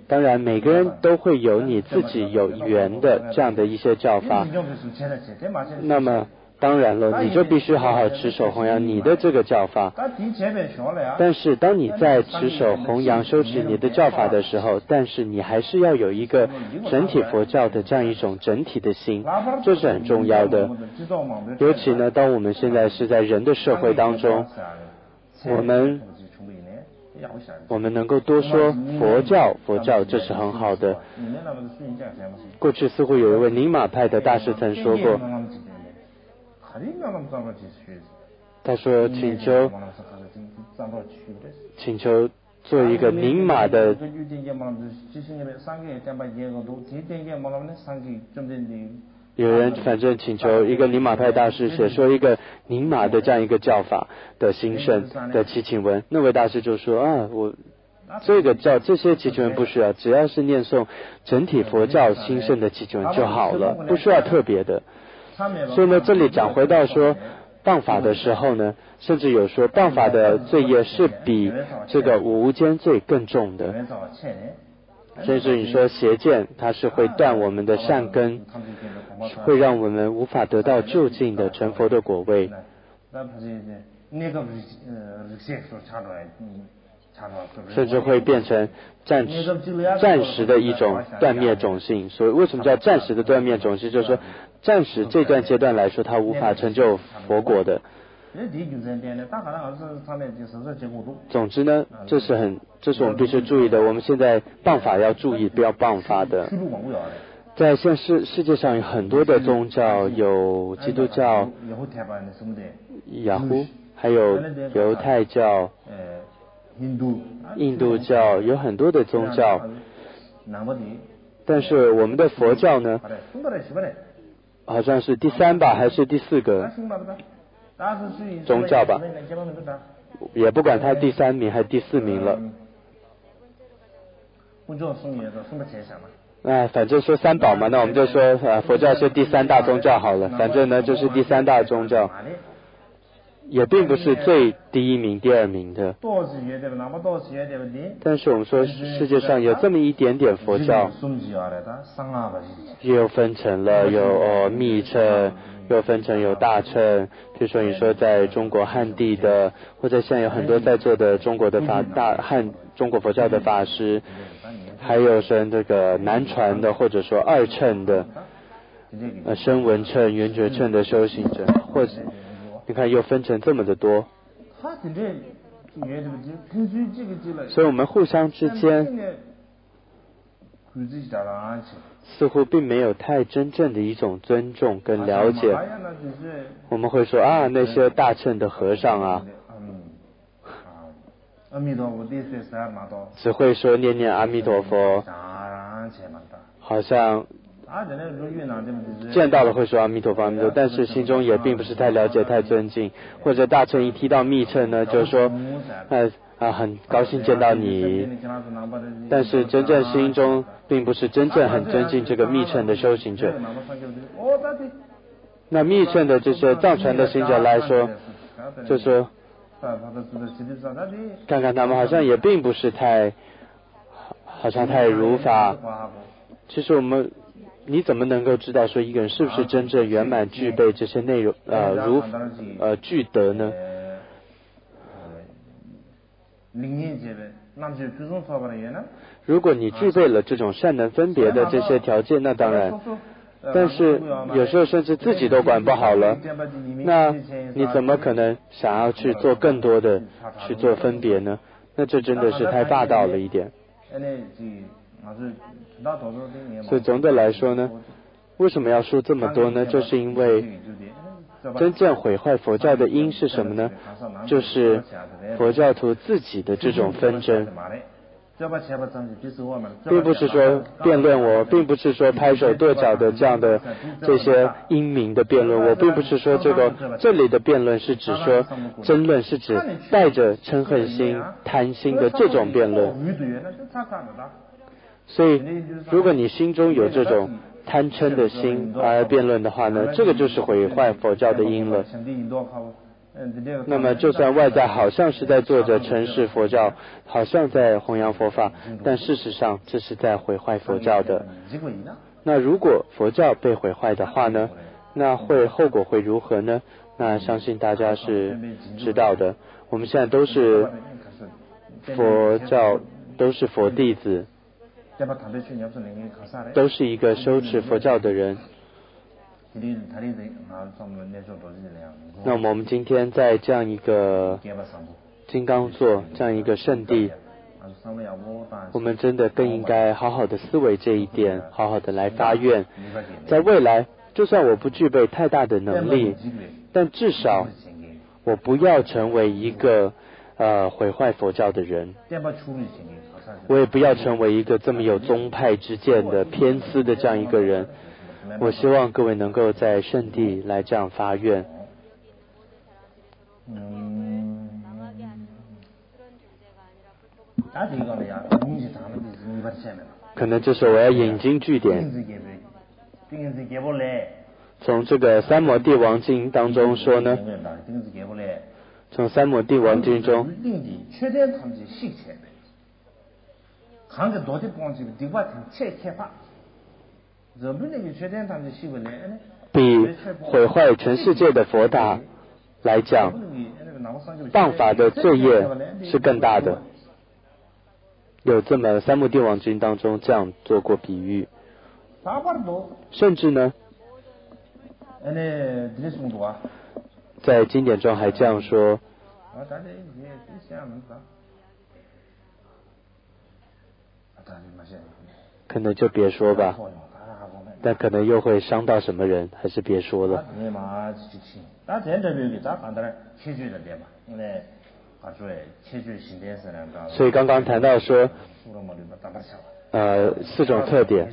当然每个人都会有你自己有缘的这样的一些教法，那么当然了，你就必须好好持守弘扬你的这个教法。但是当你在持守弘扬修持你的教法的时候，但是你还是要有一个整体佛教的这样一种整体的心，这是很重要的。尤其呢当我们现在是在人的社会当中，我们能够多说佛教这是很好的。过去似乎有一位宁玛派的大师曾说过，他说请求做一个宁玛的，有人反正请求一个宁玛派大师写说一个宁玛的这样一个教法的兴盛的祈请文。那位大师就说我这些祈请文不需要，只要是念诵整体佛教兴盛的祈请文就好了，不需要特别的。所以呢这里讲回到说谤法的时候呢，甚至有说谤法的罪业是比这个无间罪更重的。甚至你说邪见它是会断我们的善根，会让我们无法得到究竟的成佛的果位，甚至会变成暂时的一种断灭种性。所以为什么叫暂时的断灭种性，就是说暂时这段阶段来说它无法成就佛果的。总之呢这是我们必须注意的。我们现在谤法要注意不要谤法的。在现在世界上有很多的宗教，有基督教、雅虎，还有犹太教、印度教，有很多的宗教。但是我们的佛教呢，好像是第3吧，还是第4个宗教吧，也不管它第3名还是第4名了。反正说3宝嘛，那我们就说佛教是第3大宗教好了，反正呢就是第3大宗教，也并不是最第1名、第2名的。但是我们说世界上有这么一点点佛教，又分成了有密乘，又分成有大乘。比如说你说在中国汉地的，或者现在有很多在座的中国的中国佛教的法师，还有是这个南传的，或者说2乘的声闻乘、缘觉乘的修行者，或者你看又分成这么的多。所以我们互相之间似乎并没有太真正的一种尊重跟了解。我们会说那些大乘的和尚啊，只会说念念阿弥陀佛，好像见到了会说阿弥陀佛阿弥陀佛，但是心中也并不是太了解太尊敬。或者大乘一提到密乘呢，就说很高兴见到你，但是真正心中并不是真正很尊敬这个密乘的修行者。那密乘的这些藏传的行者来说，就说看看他们好像也并不是太如法。其实你怎么能够知道说一个人是不是真正圆满具备这些内容具德呢？如果你具备了这种善能分别的这些条件，那当然，但是有时候甚至自己都管不好了，那你怎么可能想要去做更多的去做分别呢？那这真的是太霸道了一点。所以总的来说呢，为什么要说这么多呢？就是因为真正毁坏佛教的因是什么呢？就是佛教徒自己的这种纷争，并不是说辩论我，并不是说拍手跺脚的这样的这些英明的辩论，我并不是说这里的辩论是指说争论是指带着嗔恨心、贪心的这种辩论。所以如果你心中有这种贪嗔的心而辩论的话呢，这个就是毁坏佛教的因了。那么就算外在好像是在做着承事佛教，好像在弘扬佛法，但事实上这是在毁坏佛教的。那如果佛教被毁坏的话呢，那后果会如何呢？那相信大家是知道的。我们现在都是佛教，都是佛弟子，都是一个修持佛教的人。那么我们今天在这样一个金刚座，这样一个圣地，我们真的更应该好好的思维这一点，好好的来发愿，在未来就算我不具备太大的能力，但至少我不要成为一个毁坏佛教的人，我也不要成为一个这么有宗派之见的偏私的这样一个人。我希望各位能够在圣地来这样发愿。可能这时候我要引经据典，从这个三摩地王经当中说呢，从三摩地王经中比毁坏全世界的佛塔来讲，谤法的罪业是更大的。有这么三摩地王经当中这样做过比喻，甚至呢在经典中还这样说，可能就别说吧，但可能又会伤到什么人，还是别说了。所以刚刚谈到说， 4种特点。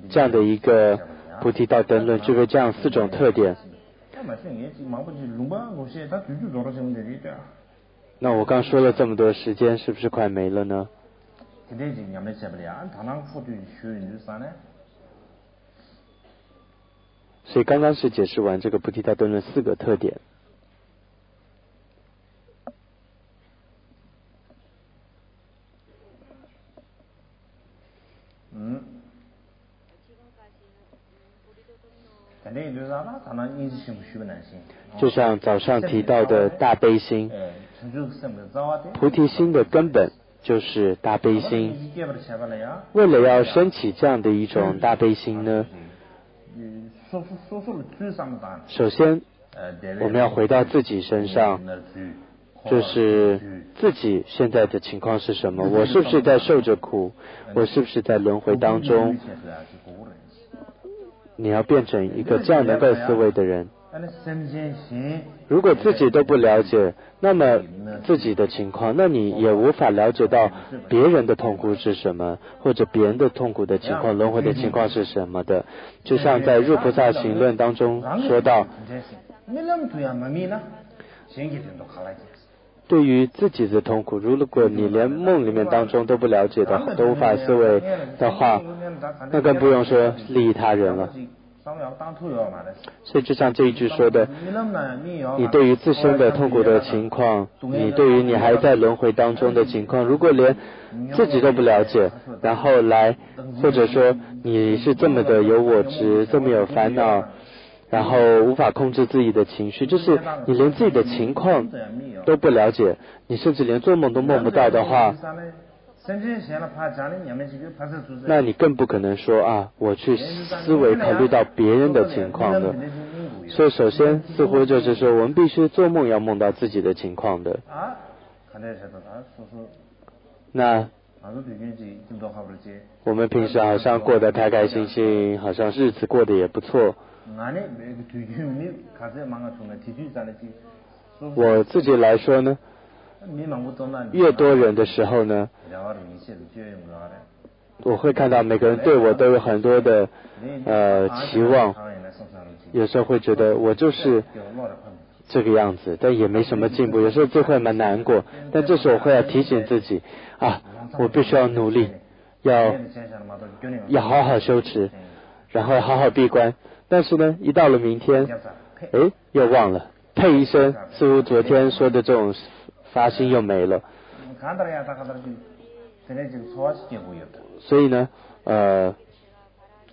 这样的一个菩提道灯论具备这样4种特点。那我刚说了这么多，时间是不是快没了呢？所以刚刚是解释完这个菩提道灯论4个特点。就像早上提到的大悲心，菩提心的根本就是大悲心。为了要升起这样的一种大悲心呢，首先我们要回到自己身上，就是自己现在的情况是什么？我是不是在受着苦？我是不是在轮回当中？你要变成一个这样能够思维的人。如果自己都不了解，那么自己的情况，那你也无法了解到别人的痛苦是什么，或者别人的痛苦的情况、轮回的情况是什么的。就像在《入菩萨行论》当中说到，对于自己的痛苦，如果你连梦里面当中都不了解的，都无法思维的话，那更不用说利益他人了。所以就像这一句说的，你对于自身的痛苦的情况，你对于你还在轮回当中的情况，如果连自己都不了解，然后来或者说你是这么的有我执，这么有烦恼，然后无法控制自己的情绪，就是你连自己的情况都不了解，你甚至连做梦都梦不到的话，那你更不可能说啊，我去思维考虑到别人的情况的。所以首先似乎就是说，我们必须做梦要梦到自己的情况的。那我们平时好像过得开开心心，好像日子过得也不错。我自己来说呢，越多人的时候呢，我会看到每个人对我都有很多的期望，有时候会觉得我就是这个样子，但也没什么进步，有时候就会蛮难过。但这时候我会要提醒自己啊，我必须要努力，要好好修持，然后好好闭关。但是呢，一到了明天，又忘了，呸一声，似乎昨天说的这种发心又没了。所以呢，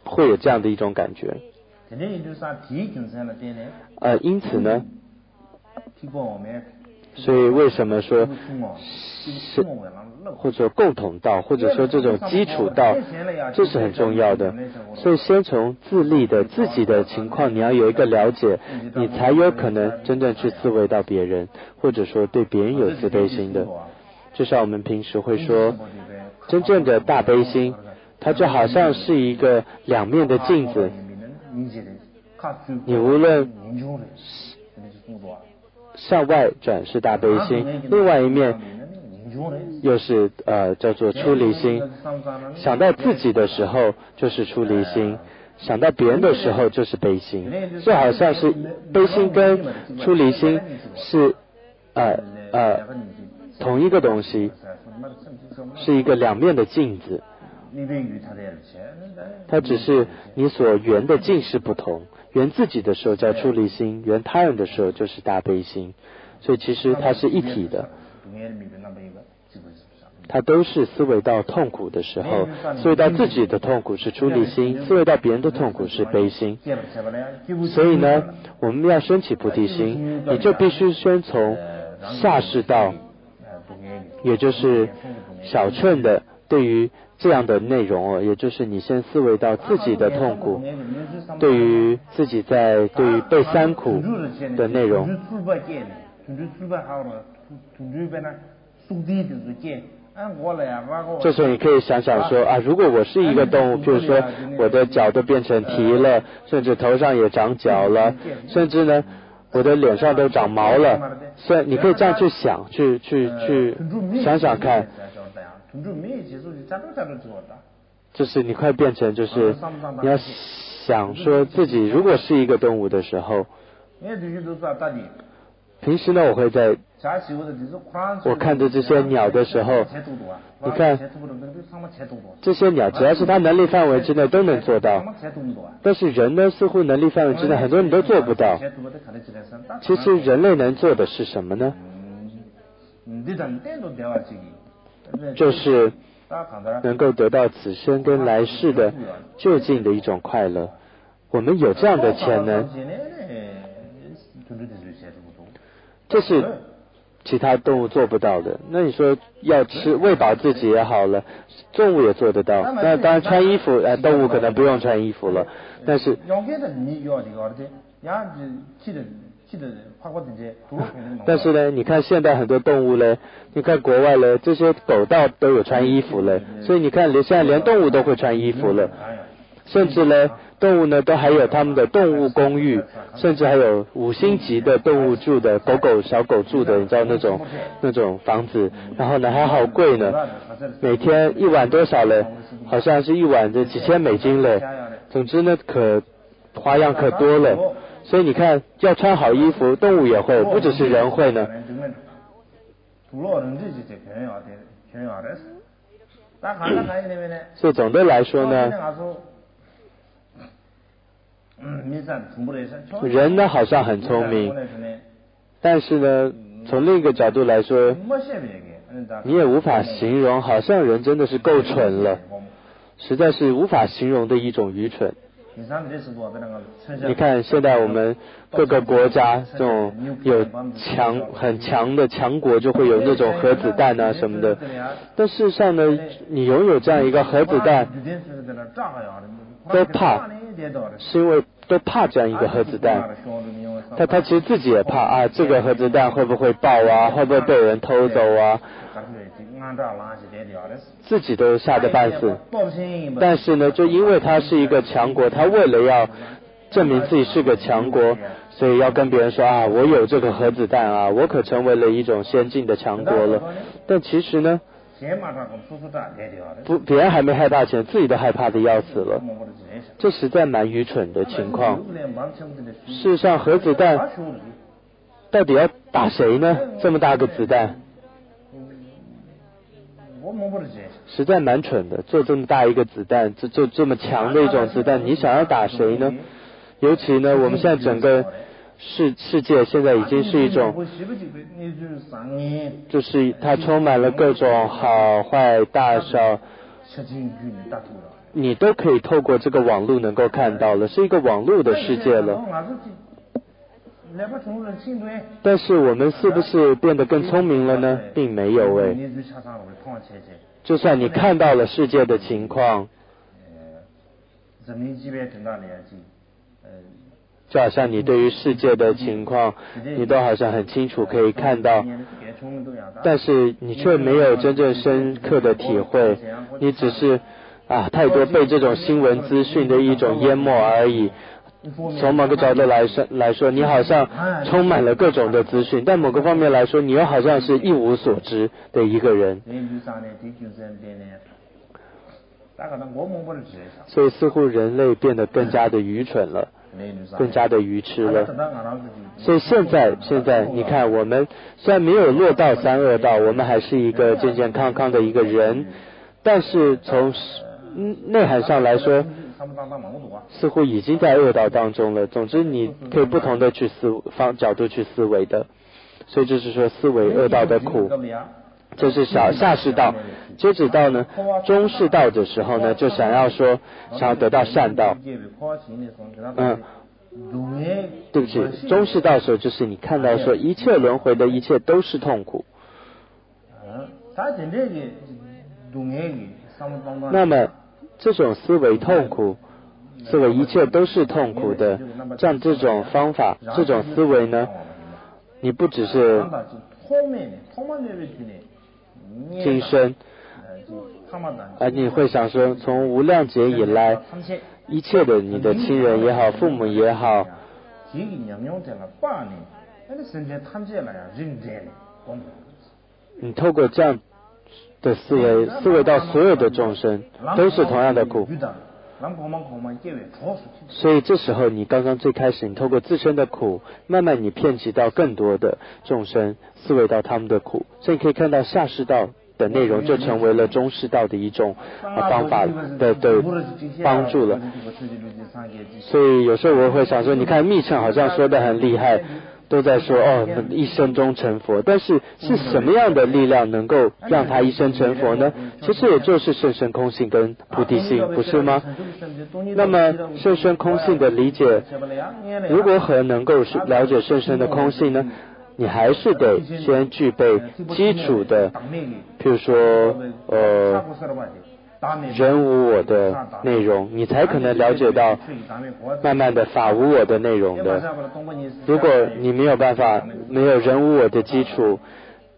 会有这样的一种感觉。因此呢，所以为什么说是或者共同道，或者说这种基础道，这是很重要的。所以先从自立的自己的情况，你要有一个了解，你才有可能真正去思维到别人，或者说对别人有慈悲心的。就像我们平时会说，真正的大悲心，它就好像是一个两面的镜子，你无论向外转是大悲心，另外一面又是叫做出离心。想到自己的时候就是出离心，想到别人的时候就是悲心。就好像是悲心跟出离心是同一个东西，是一个两面的镜子，它只是你所缘的境是不同，缘自己的时候叫出离心，缘他人的时候就是大悲心。所以其实它是一体的，它都是思维到痛苦的时候，思维到自己的痛苦是出离心，思维到别人的痛苦是悲心。所以呢，我们要升起菩提心，你就必须先从下士道，也就是小乘的对于这样的内容也就是你先思维到自己的痛苦，对于自己对于被三苦的内容。这时候你可以想想说啊，如果我是一个动物，譬如说我的脚都变成蹄了，甚至头上也长角了，甚至呢我的脸上都长毛了。所以你可以这样去想，去想想看，就是你快变成就是你要想说自己如果是一个动物的时候，平时呢我会在我看着这些鸟的时候，你看这些鸟只要是它能力范围之内都能做到，但是人呢似乎能力范围之内很多人都做不到。其实人类能做的是什么呢？就是能够得到此生跟来世的究竟的一种快乐。我们有这样的潜能，这是其他动物做不到的。那你说要吃喂饱自己也好了，动物也做得到。那当然穿衣服，动物可能不用穿衣服了，但是呢，你看现在很多动物嘞，你看国外嘞，这些狗道都有穿衣服嘞，所以你看现在连动物都会穿衣服了，甚至呢动物呢都还有他们的动物公寓，甚至还有5星级的动物住的小狗住的，你知道那种房子，然后呢还好贵呢，每天一晚多少嘞？好像是一晚的几千美金嘞。总之呢花样可多了。所以你看要穿好衣服，动物也会，不只是人会呢。所以总的来说呢，人呢好像很聪明，但是呢从另一个角度来说，你也无法形容，好像人真的是够蠢了，实在是无法形容的一种愚蠢。你看现在我们各个国家这种有很强的强国就会有那种核子弹啊什么的，但事实上呢，你拥有这样一个核子弹都怕，是因为都怕这样一个核子弹。他其实自己也怕啊，这个核子弹会不会爆啊，会不会被人偷走啊，自己都吓得半死。但是呢，就因为他是一个强国，他为了要证明自己是个强国，所以要跟别人说啊，我有这个核子弹啊，我可成为了一种先进的强国了。但其实呢，别人还没害怕前，自己都害怕的要死了，这实在蛮愚蠢的情况。事实上，核子弹到底要打谁呢？这么大个子弹，实在蛮蠢的。做这么大一个子弹，就这么强的一种子弹，你想要打谁呢？尤其呢，我们现在整个世界现在已经是一种，就是它充满了各种好坏大小，你都可以透过这个网络能够看到了，是一个网络的世界了。但是我们是不是变得更聪明了呢？并没有就算你看到了世界的情况，就好像你对于世界的情况，你都好像很清楚可以看到，但是你却没有真正深刻的体会，你只是太多被这种新闻资讯的一种淹没而已。从某个角度来说，你好像充满了各种的资讯，但某个方面来说，你又好像是一无所知的一个人。所以似乎人类变得更加的愚蠢了，更加的愚痴了。所以现在你看，我们虽然没有落到三恶道，我们还是一个健健康康的一个人，但是从内涵上来说，似乎已经在恶道当中了。总之你可以不同的去角度去思维的，所以就是说思维恶道的苦，这是下士道。接止道呢，中士道的时候呢，就想要得到善道。对不起，中士道的时候就是你看到说一切轮回的一切都是痛苦。那么这种思维痛苦，思维一切都是痛苦的，像这种方法，这种思维呢，你不只是今生，而你会想说，从无量劫以来，一切的你的亲人也好，父母也好，你透过这样的思维到所有的众生都是同样的苦，所以这时候你刚刚最开始你透过自身的苦，慢慢你遍及到更多的众生，思维到他们的苦，所以你可以看到下士道的内容就成为了中士道的一种方法的帮助了。所以有时候我会想说，你看密乘好像说得很厉害，都在说一生中成佛，但是是什么样的力量能够让他一生成佛呢？其实也就是甚深空性跟菩提心，不是吗？那么甚深空性的理解，如果能够了解甚深的空性呢，你还是得先具备基础的，譬如说人无我的内容，你才可能了解到慢慢的法无我的内容的。如果你没有办法，没有人无我的基础，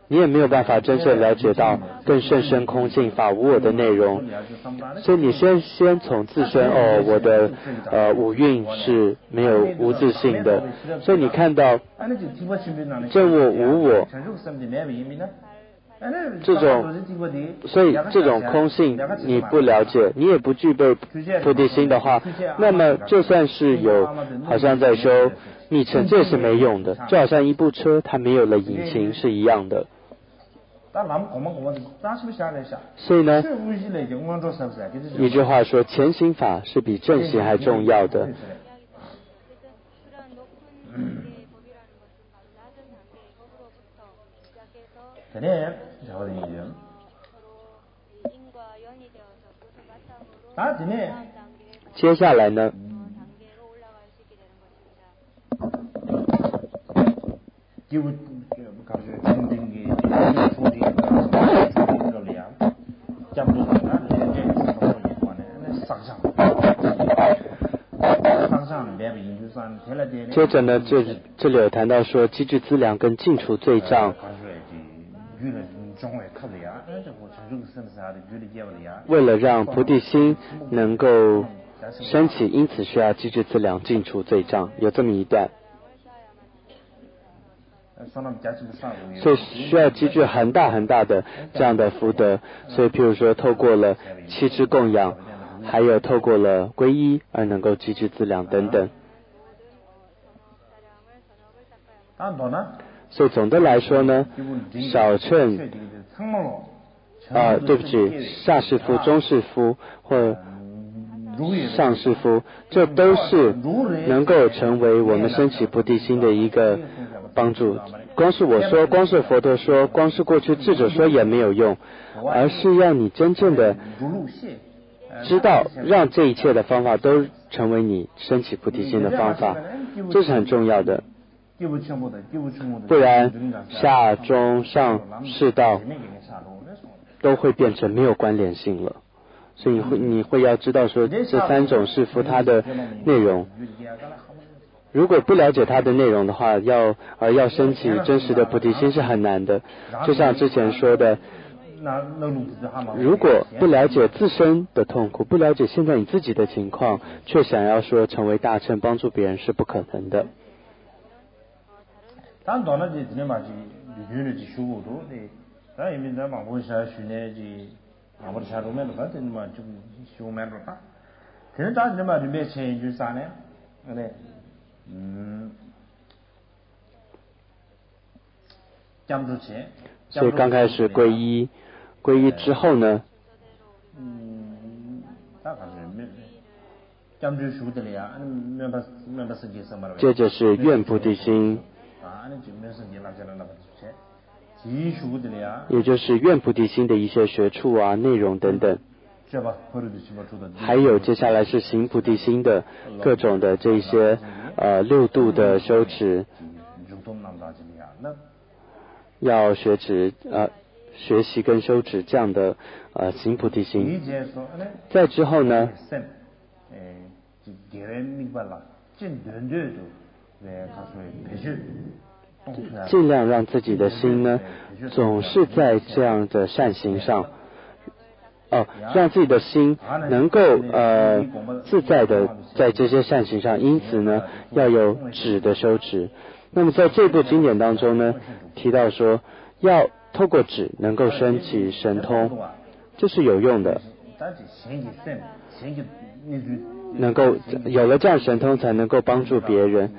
你也没有办法真正了解到更甚深空性法无我的内容。所以你先从自身我的五蕴是没有无自性的，所以你看到正我无我这种，所以这种空性你不了解，你也不具备菩提心的话，那么就算是有好像在修密乘，这也是没用的，就好像一部车它没有了引擎是一样的。所以呢，一句话说，前行法是比正行还重要的。接下来呢，接着呢，这里有谈到说积聚资粮跟净除罪障。为了让菩提心能够升起，因此需要积聚资粮净除罪障，有这么一段。所以需要积聚很大很大的这样的福德，所以譬如说透过了七支供养，还有透过了皈依而能够积聚资粮等等。所以总的来说呢，少乘对不起，下士夫、中士夫或上士夫，这都是能够成为我们升起菩提心的一个帮助。光是我说，光是佛陀说，光是过去智者说也没有用，而是让你真正的知道，让这一切的方法都成为你升起菩提心的方法，这是很重要的。不然下中上士道都会变成没有关联性了。所以你会要知道说这三种士夫它的内容，如果不了解它的内容的话，要升起真实的菩提心是很难的。就像之前说的，如果不了解自身的痛苦，不了解现在你自己的情况，却想要说成为大乘帮助别人是不可能的。所以刚开始皈依之后呢，接着是愿菩提心，也就是愿菩提心的一些学处啊、内容等等。还有接下来是行菩提心的各种的这些六度的修持，要学习跟修持这样的行菩提心。再之后呢，尽量让自己的心呢总是在这样的善行上，让自己的心能够自在的在这些善行上，因此呢要有止的修持。那么在这部经典当中呢提到说，要透过止能够升起神通，这是有用的，能够有了这样神通才能够帮助别人。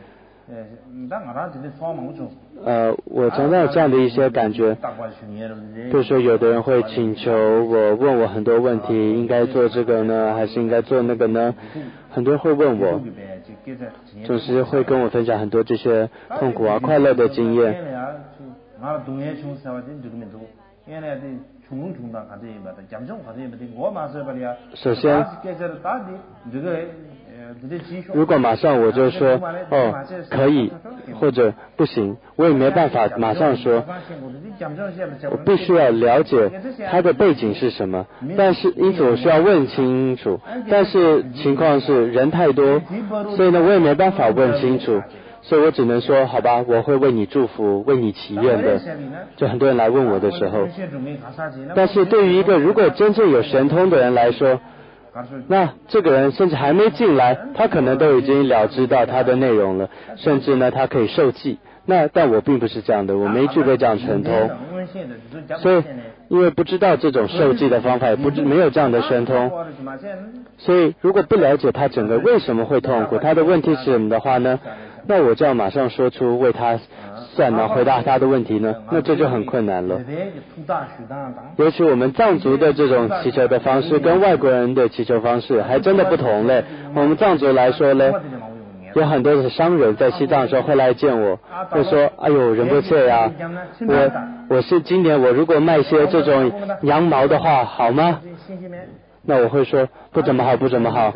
我常常有这样的一些感觉，比如说有的人会请求我，问我很多问题，应该做这个呢还是应该做那个呢，很多人会问我，总是会跟我分享很多这些痛苦快乐的经验。首先如果马上我就说可以或者不行，我也没办法马上说，我必须要了解他的背景是什么，但是因此我需要问清楚，但是情况是人太多，所以呢我也没办法问清楚，所以我只能说好吧，我会为你祝福，为你祈愿的。就很多人来问我的时候，但是对于一个如果真正有神通的人来说，那这个人甚至还没进来，他可能都已经了知到他的内容了，甚至呢他可以受记。但我并不是这样的，我没具备这样神通，所以因为不知道这种受记的方法，也没有这样的神通，所以如果不了解他整个为什么会痛苦，他的问题是什么的话呢，那我就要马上说出为他算呢回答他的问题呢，那这就很困难了。尤其我们藏族的这种祈求的方式跟外国人的祈求方式还真的不同嘞。我们藏族来说嘞，有很多的商人在西藏的时候会来见我，会说哎呦仁波切呀，我是今年我如果卖些这种羊毛的话好吗？那我会说不怎么好不怎么好。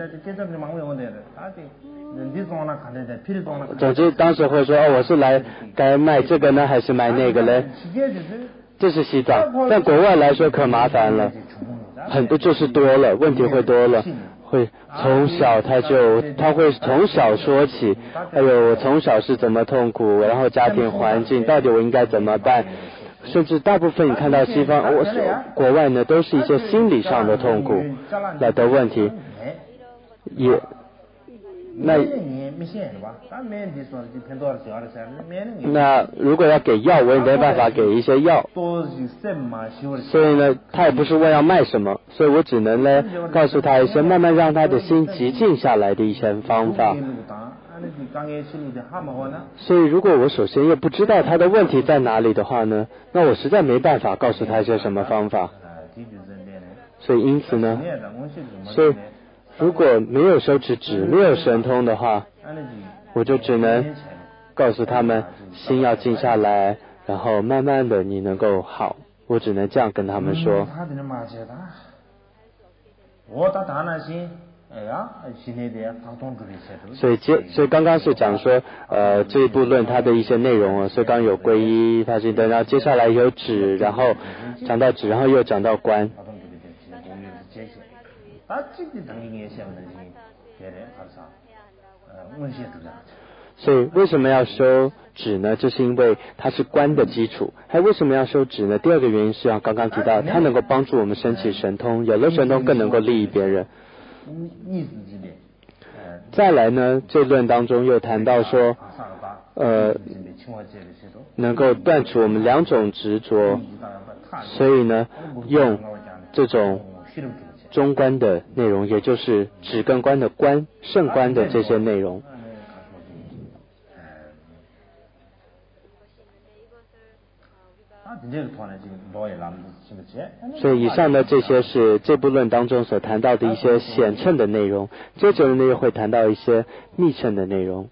总之当时会说我是来该卖这个呢还是卖那个嘞，这是西藏。但国外来说可麻烦了，很多就是多了，问题会多了，会从小他会从小说起，哎呦我从小是怎么痛苦，然后家庭环境到底我应该怎么办，甚至大部分你看到西方国外呢都是一些心理上的痛苦来的问题，也那如果要给药我也没办法给一些药，所以呢他也不是问要卖什么，所以我只能呢告诉他一些慢慢让他的心极静下来的一些方法。所以如果我首先又不知道他的问题在哪里的话呢，那我实在没办法告诉他一些什么方法。所以因此呢，所以如果没有修持止，没有神通的话，我就只能告诉他们心要静下来，然后慢慢的你能够好，我只能这样跟他们说。所以刚刚是讲说这一部论它的一些内容所以刚刚有皈依它是的，然后接下来有止，然后讲到止，然后又讲到观。所以为什么要修止呢？就是因为它是观的基础。还为什么要修止呢？第二个原因是刚刚提到它能够帮助我们升起神通，有了神通更能够利益别人。再来呢这论当中又谈到说能够断除我们两种执着，所以呢用这种中观的内容，也就是止跟观的观胜观的这些内容。所以以上的这些是这部论当中所谈到的一些显称的内容，接着呢又会谈到一些密称的内容。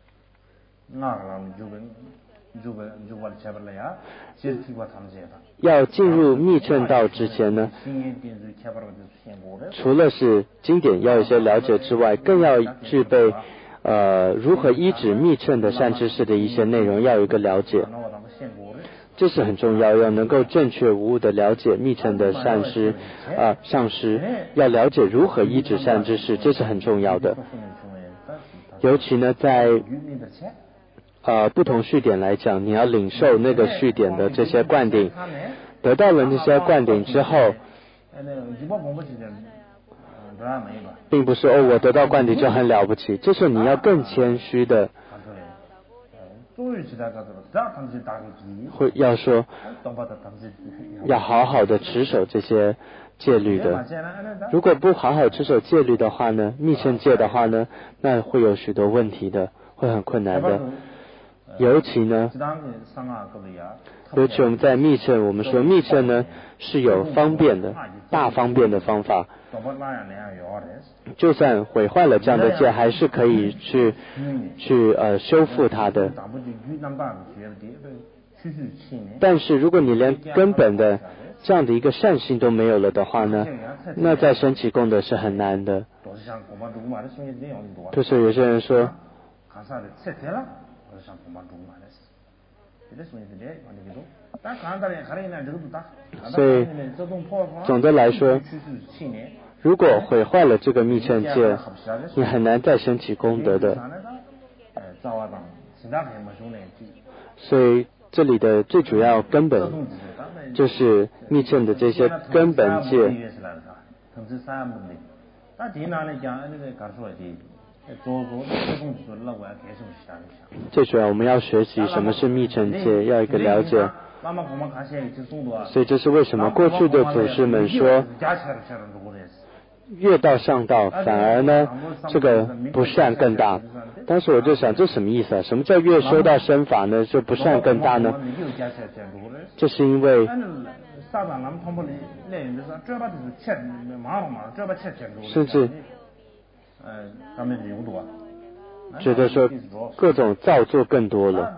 要进入密乘道之前呢，除了是经典要有一些了解之外，更要具备如何依止密乘的善知识的一些内容要有一个了解，这是很重要，要能够正确无误的了解密乘的上师，要了解如何依止善知识，这是很重要的。尤其呢在不同序典来讲，你要领受那个序典的这些灌顶，得到了那些灌顶之后，并不是我得到灌顶就很了不起，这时候你要更谦虚的会要说要好好的持守这些戒律的。如果不好好持守戒律的话呢，密乘戒的话呢，那会有许多问题的，会很困难的。尤其我们在密乘，我们说密乘呢是有方便的大方便的方法，就算毁坏了这样的戒，还是可以去修复它的。但是如果你连根本的这样的一个善心都没有了的话呢，那再升起功德是很难的。就是有些人说所以总的来说，如果毁坏了这个密乘戒，你很难再升起功德的。所以这里的最主要根本就是密乘的这些根本戒。最主要我们要学习什么是密乘戒，要一个了解。所以这是为什么过去的祖师们说越到上道反而呢这个不善更大。当时我就想这什么意思啊？什么叫越修到身法呢就不善更大呢？这是因为甚至觉得说各种造作更多了。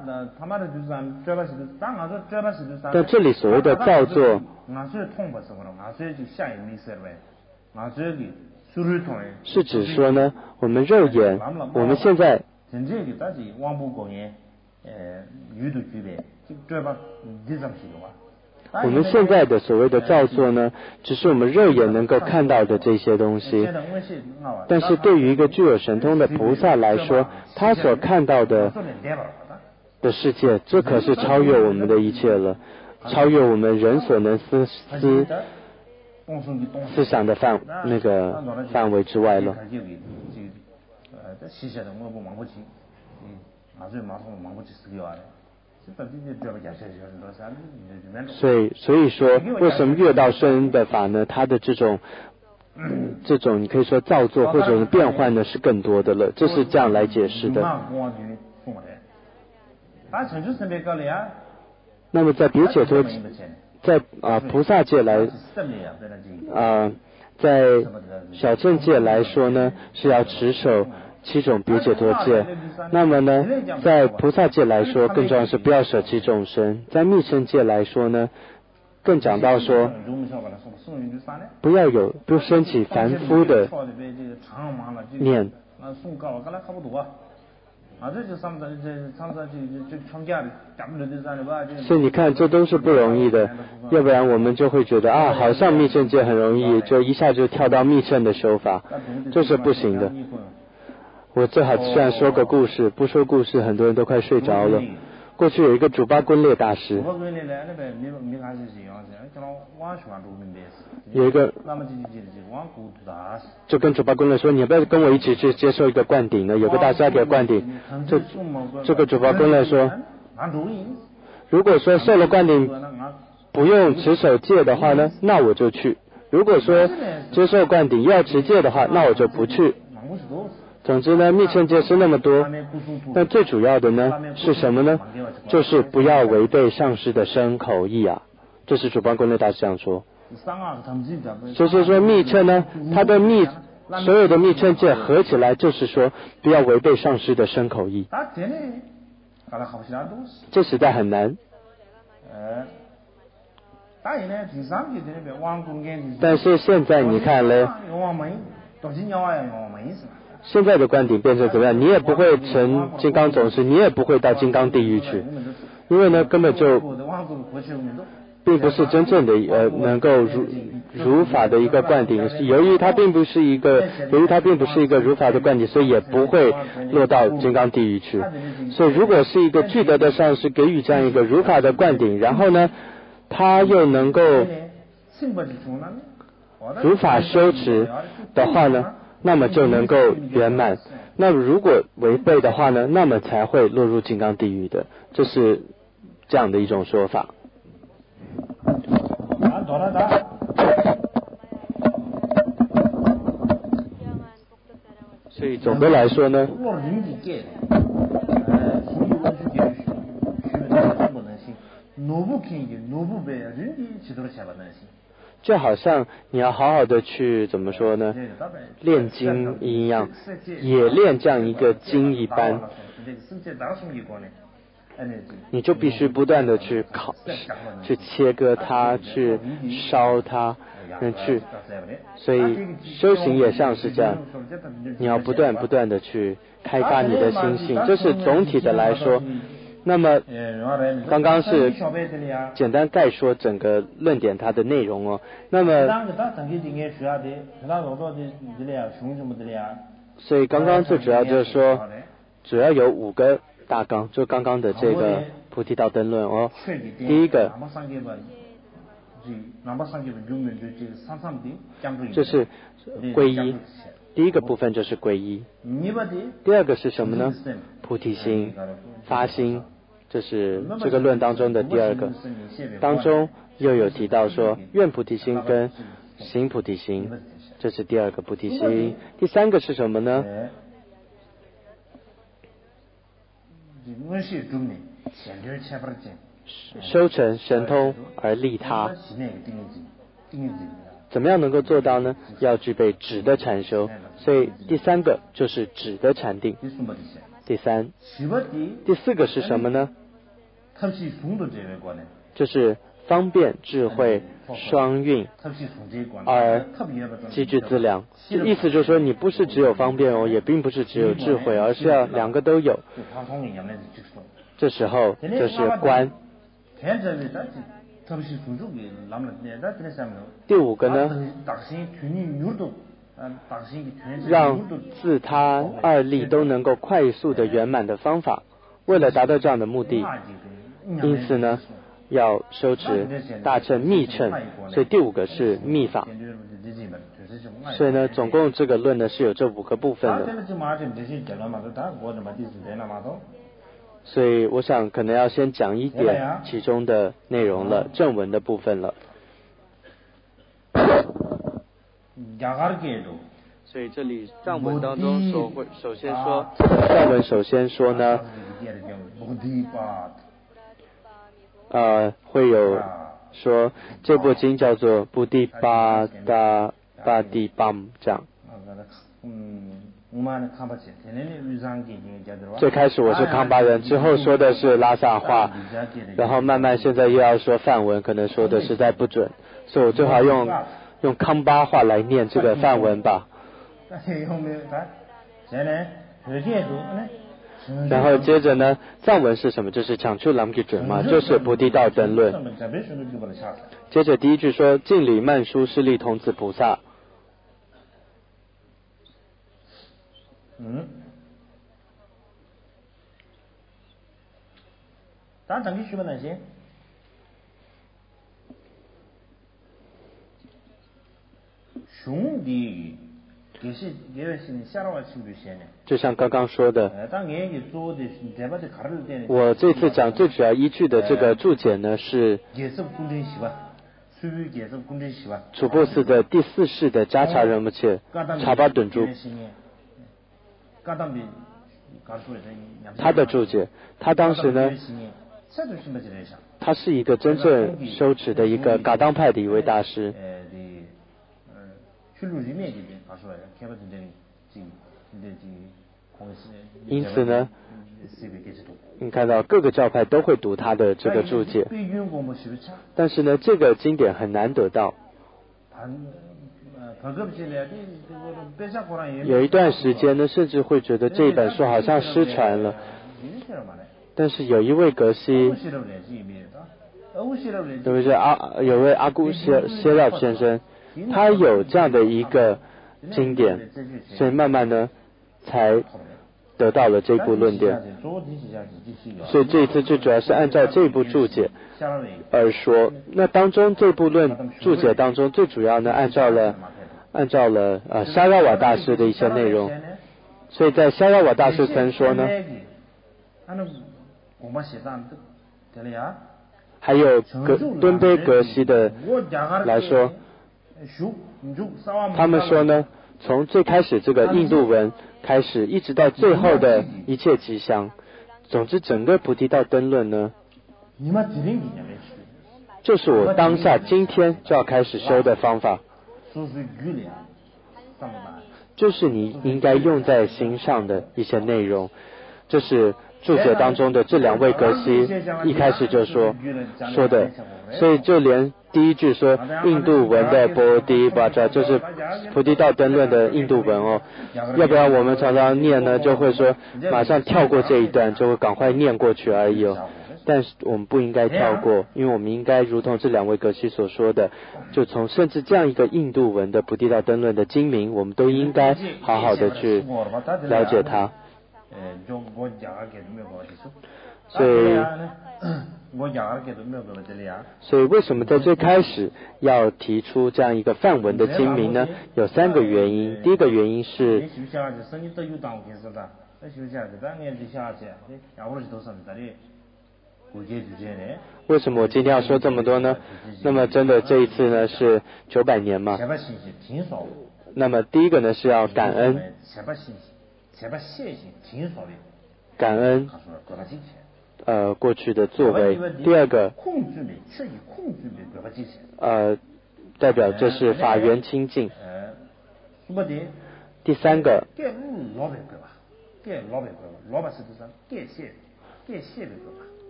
但这里所谓的造作是指说呢我们肉眼我们现在我们现在的所谓的造作呢只是我们肉眼能够看到的这些东西，但是对于一个具有神通的菩萨来说，他所看到的世界，这可是超越我们的一切了，超越我们人所能思想的范围之外了。所以说为什么越道生的法呢，它的这种你可以说造作或者变换呢是更多的了，这是这样来解释的。那么在别解脱在菩萨界来在小乘界来说呢是要持守7种别解脱戒。那么呢在菩萨界来说更重要是不要舍弃众生。在密乘界来说呢更讲到说不升起凡夫的念。所以你看这都是不容易的，要不然我们就会觉得好像密乘戒很容易，就一下就跳到密乘的修法，这是不行的。我最好虽然说个故事，不说故事很多人都快睡着了。过去有一个主巴敦列大师，有一个就跟主巴敦列说，你要不要跟我一起去接受一个灌顶呢？有个大师要给灌顶，这个主巴敦列说，如果说受了灌顶不用持守戒的话呢，那我就去；如果说接受灌顶要持戒的话，那我就不去。总之呢密乘戒是那么多，但最主要的呢是什么呢？就是不要违背上师的身口意啊，这是主巴敦列大师这样说。就是说密乘呢它的所有的密乘戒合起来就是说不要违背上师的身口意，这实在很难。但是现在你看嘞，现在的观点变成怎么样？你也不会成金刚总师，你也不会到金刚地狱去，因为呢根本就并不是真正的能够如法的一个灌顶。由于它并不是一个如法的灌顶，所以也不会落到金刚地狱去。所以如果是一个具德的上师给予这样一个如法的灌顶，然后呢他又能够如法修持的话呢，那么就能够圆满。那如果违背的话呢，那么才会落入金刚地狱的。这是这样的一种说法。所以总的来说呢，就好像你要好好的去怎么说呢，练经一样，也练这样一个经一般，你就必须不断的去去切割它，去烧它，所以修行也像是这样，你要不断的去开发你的心性，这是总体的来说。那么刚刚是简单概说整个论点它的内容哦。那么所以刚刚最主要就是说，主要有5个大纲，就刚刚的这个菩提道灯论哦。第一个就是皈依，第一个部分就是皈依。第二个是什么呢？菩提心、发心。这是这个论当中的第2个，当中又有提到说愿菩提心跟行菩提心，这是第2个菩提心。第3个是什么呢？修成神通而利他。怎么样能够做到呢？要具备止的禅修，所以第3个就是止的禅定。第4个是什么呢？就是方便智慧双运而积聚资粮。意思就是说，你不是只有方便哦，也并不是只有智慧，而是要2个都有。这时候就是观。第5个呢，让自他2力都能够快速的圆满的方法。为了达到这样的目的，因此呢，要修持大乘密乘，所以第5个是密法。所以呢，总共这个论呢是有这5个部分的。所以我想可能要先讲一点其中的内容了，正文的部分了。所以这里藏文当中首先说，藏文首先说呢，会有说这部经叫做布迪巴达巴迪邦这样。最开始我是康巴人，之后说的是拉萨话，然后慢慢现在又要说梵文，可能说的实在不准，所以我最好用康巴话来念这个梵文吧。然后接着呢，藏文是什么？就是抢出朗吉准嘛，就是菩提道灯论。接着第一句说，敬礼曼殊室利童子菩萨。就像刚刚说的，我这次讲最主要依据的这个注解呢是楚布寺的第4世的迦查仁波切查巴顿珠，他的注解，他当时呢，他是一个真正修持的一个噶当派的一位大师。因此呢，你看到各个教派都会读他的这个注解，但是呢，这个经典很难得到。有一段时间呢，甚至会觉得这本书好像失传了。但是有一位格西，有位阿姑谢廖先生，他有这样的一个经典，所以慢慢呢才得到了这部论点。所以这一次最主要是按照这部注解而说。那当中这部注解当中最主要呢按照了沙拉瓦大师的一些内容。所以在沙拉瓦大师曾说呢，还有敦卑格西的来说，他们说呢，从最开始这个印度文开始，一直到最后的一切吉祥，总之整个菩提道灯论呢，就是我当下今天就要开始修的方法，就是你应该用在心上的一些内容。这是注解当中的这两位格西一开始就说的。所以就连第一句说印度文的波迪巴扎，就是菩提道灯论的印度文哦。要不然我们常常念呢，就会说马上跳过这一段，就会赶快念过去而已哦。但是我们不应该跳过，因为我们应该如同这两位格西所说的，就从甚至这样一个印度文的菩提道灯论的经名，我们都应该好好的去了解它。所以为什么在最开始要提出这样一个梵文的经名呢？有3个原因。第一个原因是为什么我今天要说这么多呢？那么真的这一次呢是900年嘛。那么第一个呢是要感恩，感恩过去的作为。第二个代表这是法缘清净。第三个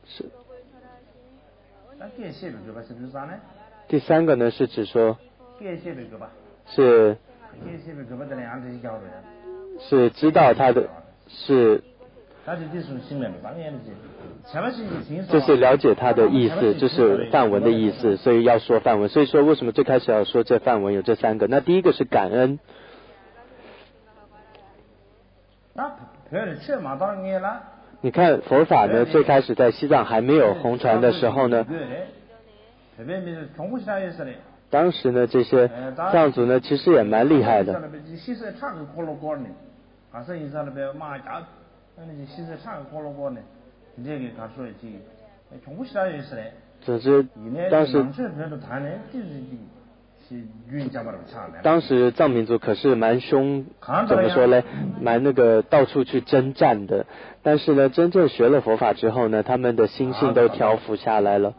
是第三个呢是指说是知道他的是就是了解他的意思，这是梵文的意思，所以要说梵文。所以说为什么最开始要说这梵文有这3个？那第一个是感恩。你看佛法呢，最开始在西藏还没有红传的时候呢，当时呢这些藏族呢其实也蛮厉害的。总之当时藏民族可是蛮凶，怎么说呢，蛮到处去征战的。但是呢真正学了佛法之后呢，他们的心性都调伏下来了。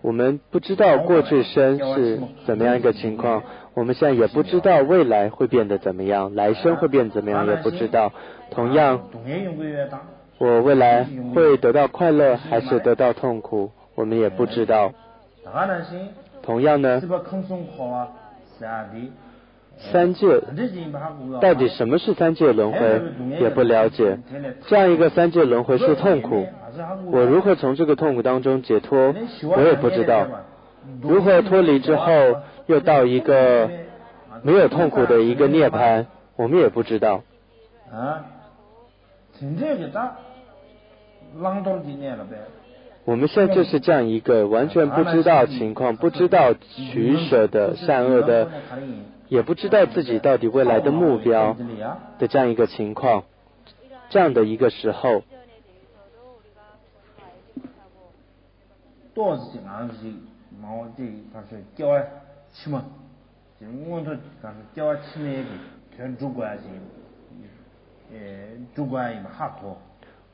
我们不知道过去生是怎么样一个情况，我们现在也不知道未来会变得怎么样，来生会变怎么样也不知道。同样我未来会得到快乐还是得到痛苦，我们也不知道。同样呢3界到底什么是3界轮回也不了解。这样一个3界轮回是痛苦，我如何从这个痛苦当中解脱我也不知道。如何脱离之后又到一个没有痛苦的一个涅槃，我们也不知道。我们现在就是这样一个完全不知道情况，不知道取舍的善恶的，也不知道自己到底未来的目标的这样一个情况，这样的一个时候，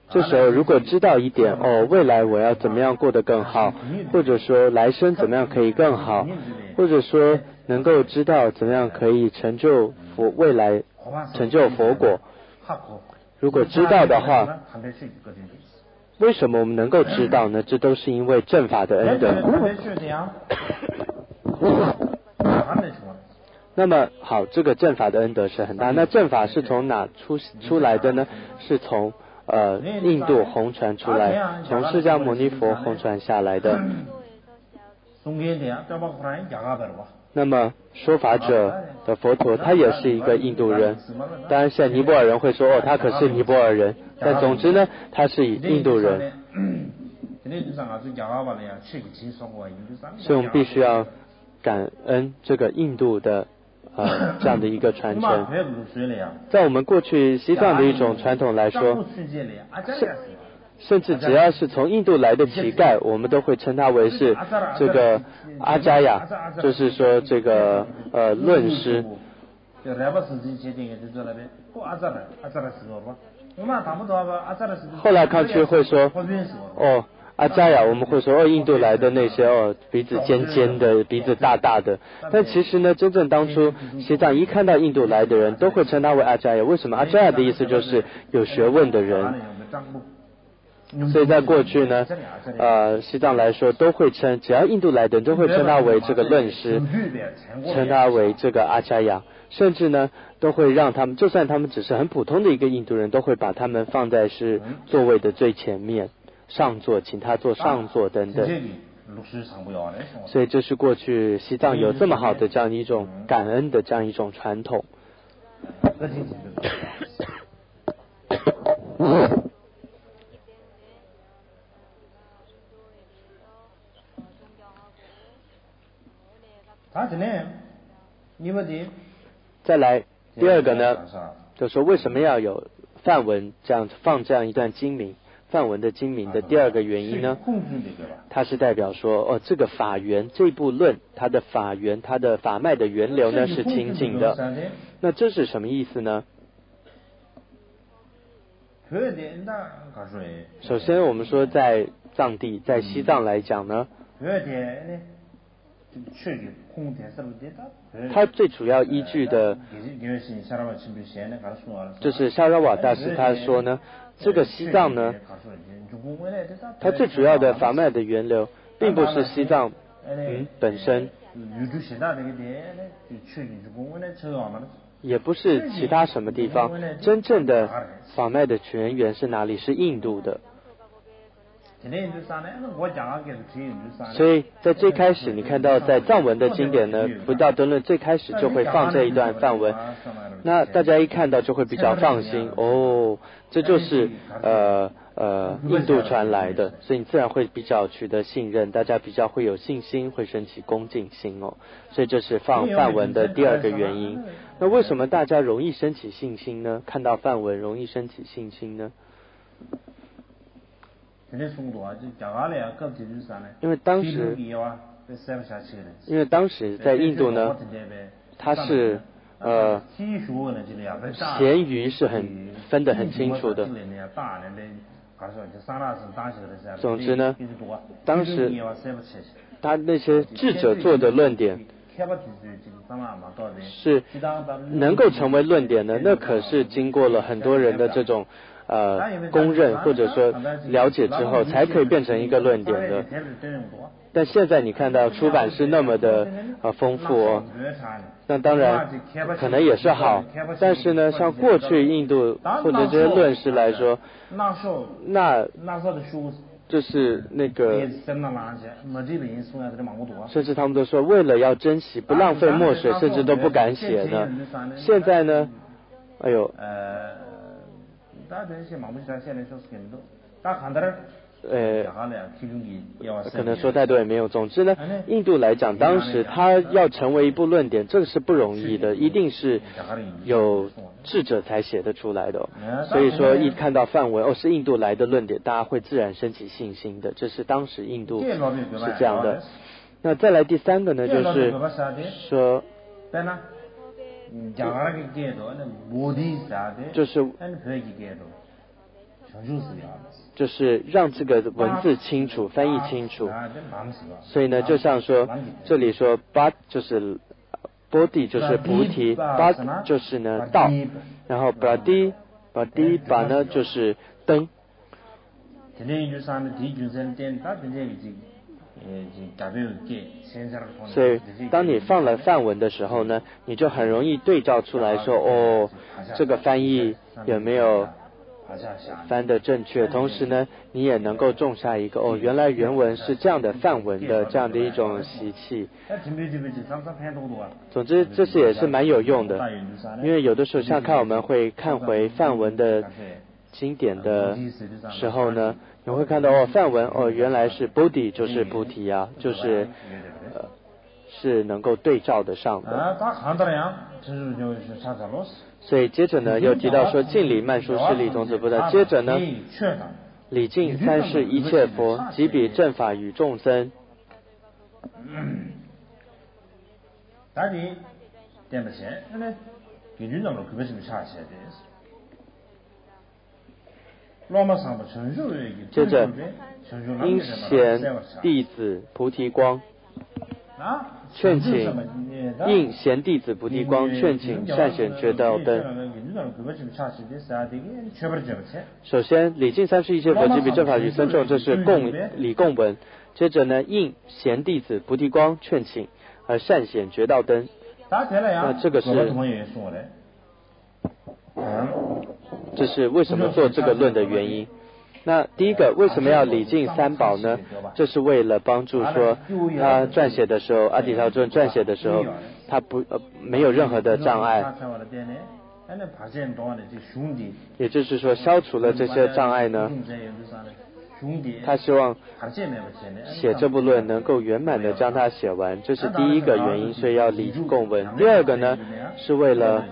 这时候如果知道一点未来我要怎么样过得更好，或者说来生怎么样可以更好，或者说能够知道怎么样可以成就未来成就佛果，如果知道的话，为什么我们能够知道呢？这都是因为正法的恩德。那么好，这个正法的恩德是很大。那正法是从哪出来的呢？是从印度红传出来，从释迦牟尼佛红传下来的。那么说法者的佛陀他也是一个印度人，当然现在尼泊尔人会说他可是尼泊尔人，但总之呢他是印度人，所以我们必须要感恩这个印度的这样的一个传承。在我们过去西藏的一种传统来说，甚至只要是从印度来的乞丐，我们都会称他为是这个阿扎雅，就是说这个论师。后来康区会说阿扎雅，我们会说印度来的那些鼻子尖尖的，鼻子大大的。但其实呢，真正当初西藏一看到印度来的人，都会称他为阿扎雅。为什么？阿扎雅的意思就是有学问的人。所以在过去呢，西藏来说都会称，只要印度来的人都会称他为这个论师，称他为这个阿扎雅，甚至呢都会让他们，就算他们只是很普通的一个印度人，都会把他们放在是座位的最前面。上座，请他坐上座等等。所以这是过去西藏有这么好的这样一种感恩的这样一种传统。再来第二个呢，就说为什么要有梵文这样放这样一段经名？梵文的经名的第二个原因呢，它是代表说这个法源这部论，它的法源，它的法脉的源流呢是清净的。那这是什么意思呢？首先我们说在藏地，在西藏来讲呢，它最主要依据的就是夏拉瓦大师他说呢，这个西藏呢，它最主要的法脉的源流并不是西藏本身，也不是其他什么地方，真正的法脉的泉源是哪里？是印度的。所以在最开始你看到在藏文的经典呢，佛教争论最开始就会放这一段梵文，那大家一看到就会比较放心这就是印度传来的，所以你自然会比较取得信任，大家比较会有信心，会升起恭敬心所以这是放梵文的第二个原因。那为什么大家容易升起信心呢？看到梵文容易升起信心呢？因为当时在印度呢，它是咸鱼是很分得很清楚的。总之呢，当时他那些智者做的论点是能够成为论点的，那可是经过了很多人的这种公认或者说了解之后才可以变成一个论点的。但现在你看到出版是那么的丰富那当然可能也是好，但是呢像过去印度或者这些论师来说，那就是那个甚至他们都说为了要珍惜不浪费墨水，甚至都不敢写呢。现在呢可能说太多也没有。总之呢，印度来讲，当时他要成为一部论点，这个是不容易的，一定是有智者才写得出来的所以说一看到梵文是印度来的论点，大家会自然升起信心的，这是当时印度是这样的。那再来第三个呢，就是说就是让这个文字清楚，翻译清楚。所以呢，就像说这里说巴就是bodhi就是菩提，巴就是呢道，然后巴呢就是灯。所以当你放了梵文的时候呢，你就很容易对照出来说这个翻译有没有翻的正确，同时呢，你也能够种下一个原来原文是这样的范文的这样的一种习气。总之，这些也是蛮有用的，因为有的时候像看我们会看回范文的经典的时候呢，你会看到范文原来是 Bodhi 就是菩提啊，就是是能够对照得上的。所以接着呢又提到说净理曼殊室利童子菩萨，接着呢礼敬三世一切佛，即彼正法与众僧。接着因贤弟子菩提光劝请，应贤弟子菩提光劝请善显觉道灯。首先礼敬三世一切佛，即彼正法与僧众，这是礼供文。接着呢应贤弟子菩提光劝请善显觉道灯。那这个这是为什么做这个论的原因。那第一个，为什么要礼敬三宝呢？这是为了帮助说他撰写的时候，阿底峡尊撰写的时候，他没有任何的障碍，也就是说消除了这些障碍呢，他希望写这部论能够圆满的将它写完，这是第一个原因，所以要礼供文。第二个呢，是为了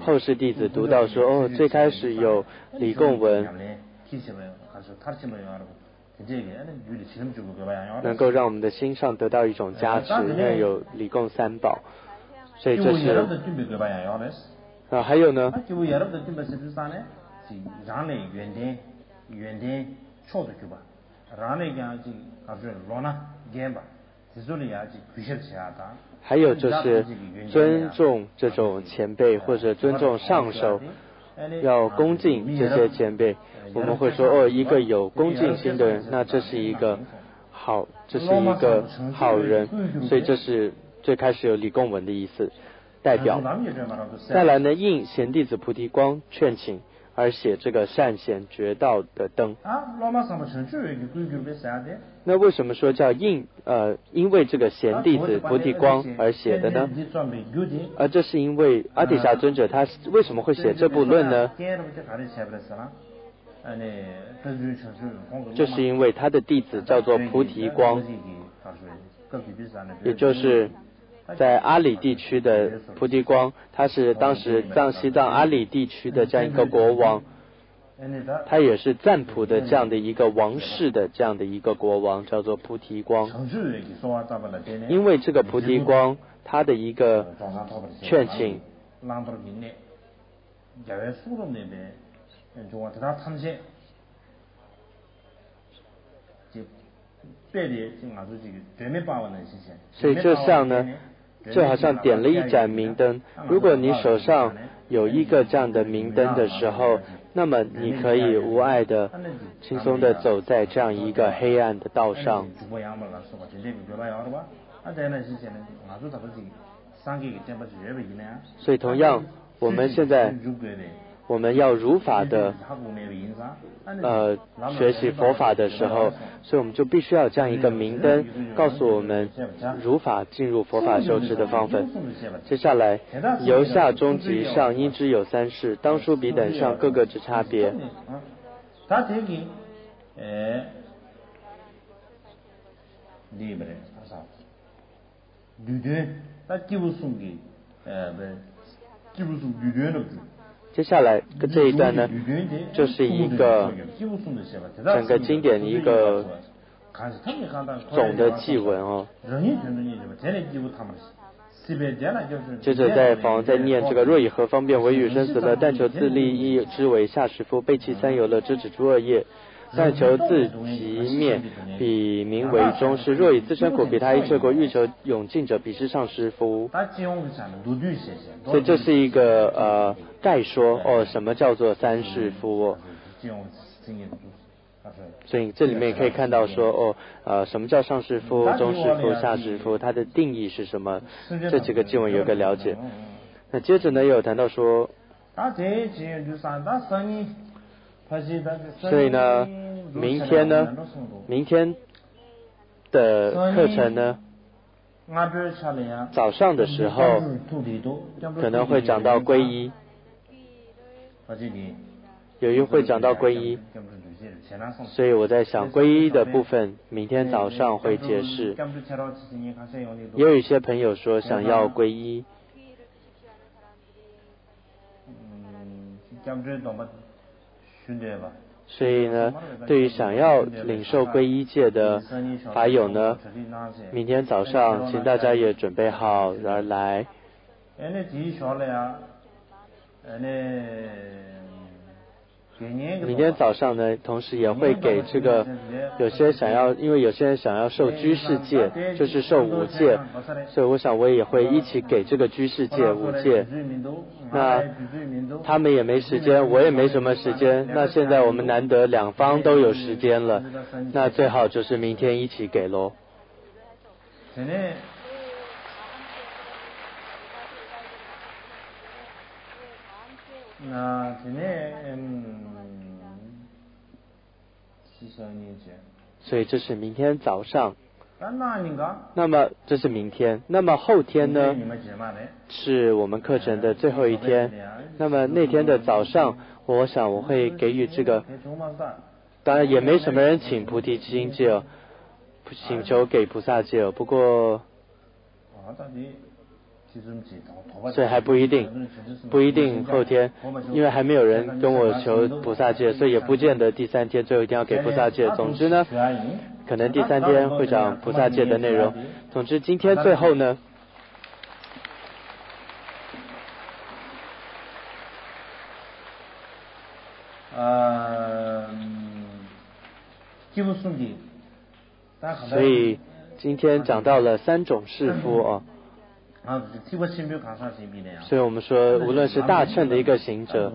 后世弟子读到说最开始有礼供文，能够让我们的心上得到一种加持，因为有礼供三宝，所以这是还有呢还有就是尊重这种前辈或者尊重上首，要恭敬这些前辈。我们会说一个有恭敬心的人，那这是一个好人，所以这是最开始有礼供文的意思代表。再来呢，应贤弟子菩提光劝请而写这个善显觉道的灯。那为什么说叫因为这个贤弟子菩提光而写的呢？这是因为阿底峡尊者他为什么会写这部论呢？就是因为他的弟子叫做菩提光，也就是在阿里地区的菩提光，他是当时西藏阿里地区的这样一个国王，他也是赞普的这样的一个王室的这样的一个国王，叫做菩提光。因为这个菩提光他的一个劝请，所以就像呢就好像点了一盏明灯，如果你手上有一个这样的明灯的时候，那么你可以无碍的轻松的走在这样一个黑暗的道上。所以同样我们现在我们要如法的学习佛法的时候，所以我们就必须要这样一个明灯告诉我们如法进入佛法修持的方法。接下来由下中及上应知有三世，当书彼等上各个之差别。接下来这一段呢，就是一个整个经典的一个总的记文接着在念这个若以何方便为与生死乐，但求自利益之为下士夫，背弃三有乐，直指诸恶业，但求自即灭，彼名为中士。若以自身苦，彼他一切苦，欲求永尽者，彼是上师夫。所以这是一个概说什么叫做三世夫所以这里面可以看到说什么叫上士夫、中士夫、下士夫，它的定义是什么？这几个经文有一个了解。那接着呢，又有谈到说所以呢，明天的课程呢，早上的时候可能会讲到皈依，会讲到皈依，所以我在想皈依的部分明天早上会解释。也有一些朋友说想要皈依，所以呢，对于想要领受皈依戒的法友呢，明天早上请大家也准备好而来。明天早上呢，同时也会给这个因为有些人想要受居士戒，就是受5戒，所以我想我也会一起给这个居士戒5戒。那他们也没时间，我也没什么时间，那现在我们难得两方都有时间了，那最好就是明天一起给咯。所以这是明天早上，那么这是明天，那么后天呢是我们课程的最后一天。那么那天的早上，我想我会给予这个，当然也没什么人请菩提心戒，请求给菩萨戒，不过所以还不一定后天，因为还没有人跟我求菩萨戒，所以也不见得第3天最后一天要给菩萨戒。总之呢，可能第3天会讲菩萨戒的内容。总之今天最后呢，所以今天讲到了3种士夫所以我们说无论是大乘的一个行者，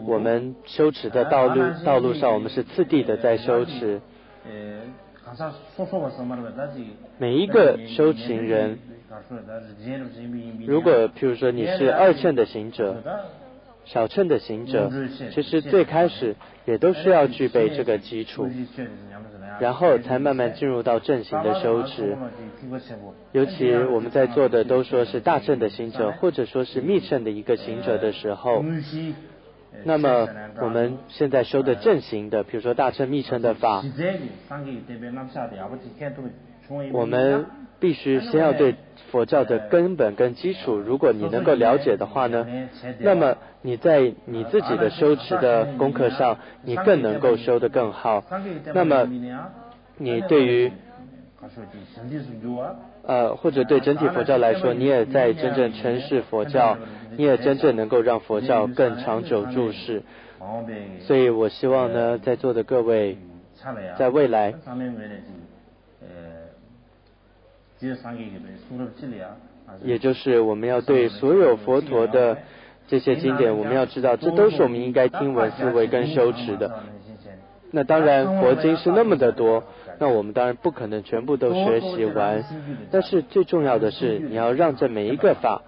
我们修持的道路上，我们是次第的在修持。每一个修行人，如果譬如说你是2乘的行者，小乘的行者，其实最开始也都需要具备这个基础，然后才慢慢进入到正行的修持。尤其我们在做的都说是大乘的行者，或者说是密乘的一个行者的时候，那么我们现在修的正行的，比如说大乘密乘的法，我们必须先要对佛教的根本跟基础，如果你能够了解的话呢，那么你在你自己的修持的功课上，你更能够修得更好。那么你对于或者对整体佛教来说，你也在真正诠释佛教，你也真正能够让佛教更长久住世。所以我希望呢，在座的各位在未来也就是我们要对所有佛陀的这些经典，我们要知道这都是我们应该听闻思维跟修持的。那当然佛经是那么的多，那我们当然不可能全部都学习完，但是最重要的是你要让这每一个法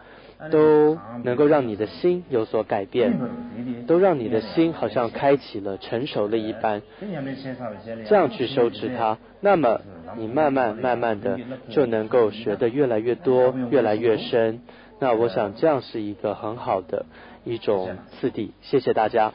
都能够让你的心有所改变，都让你的心好像开启了成熟了一般，这样去修持它，那么你慢慢的就能够学得越来越多，越来越深。那我想这样是一个很好的一种次第。谢谢大家。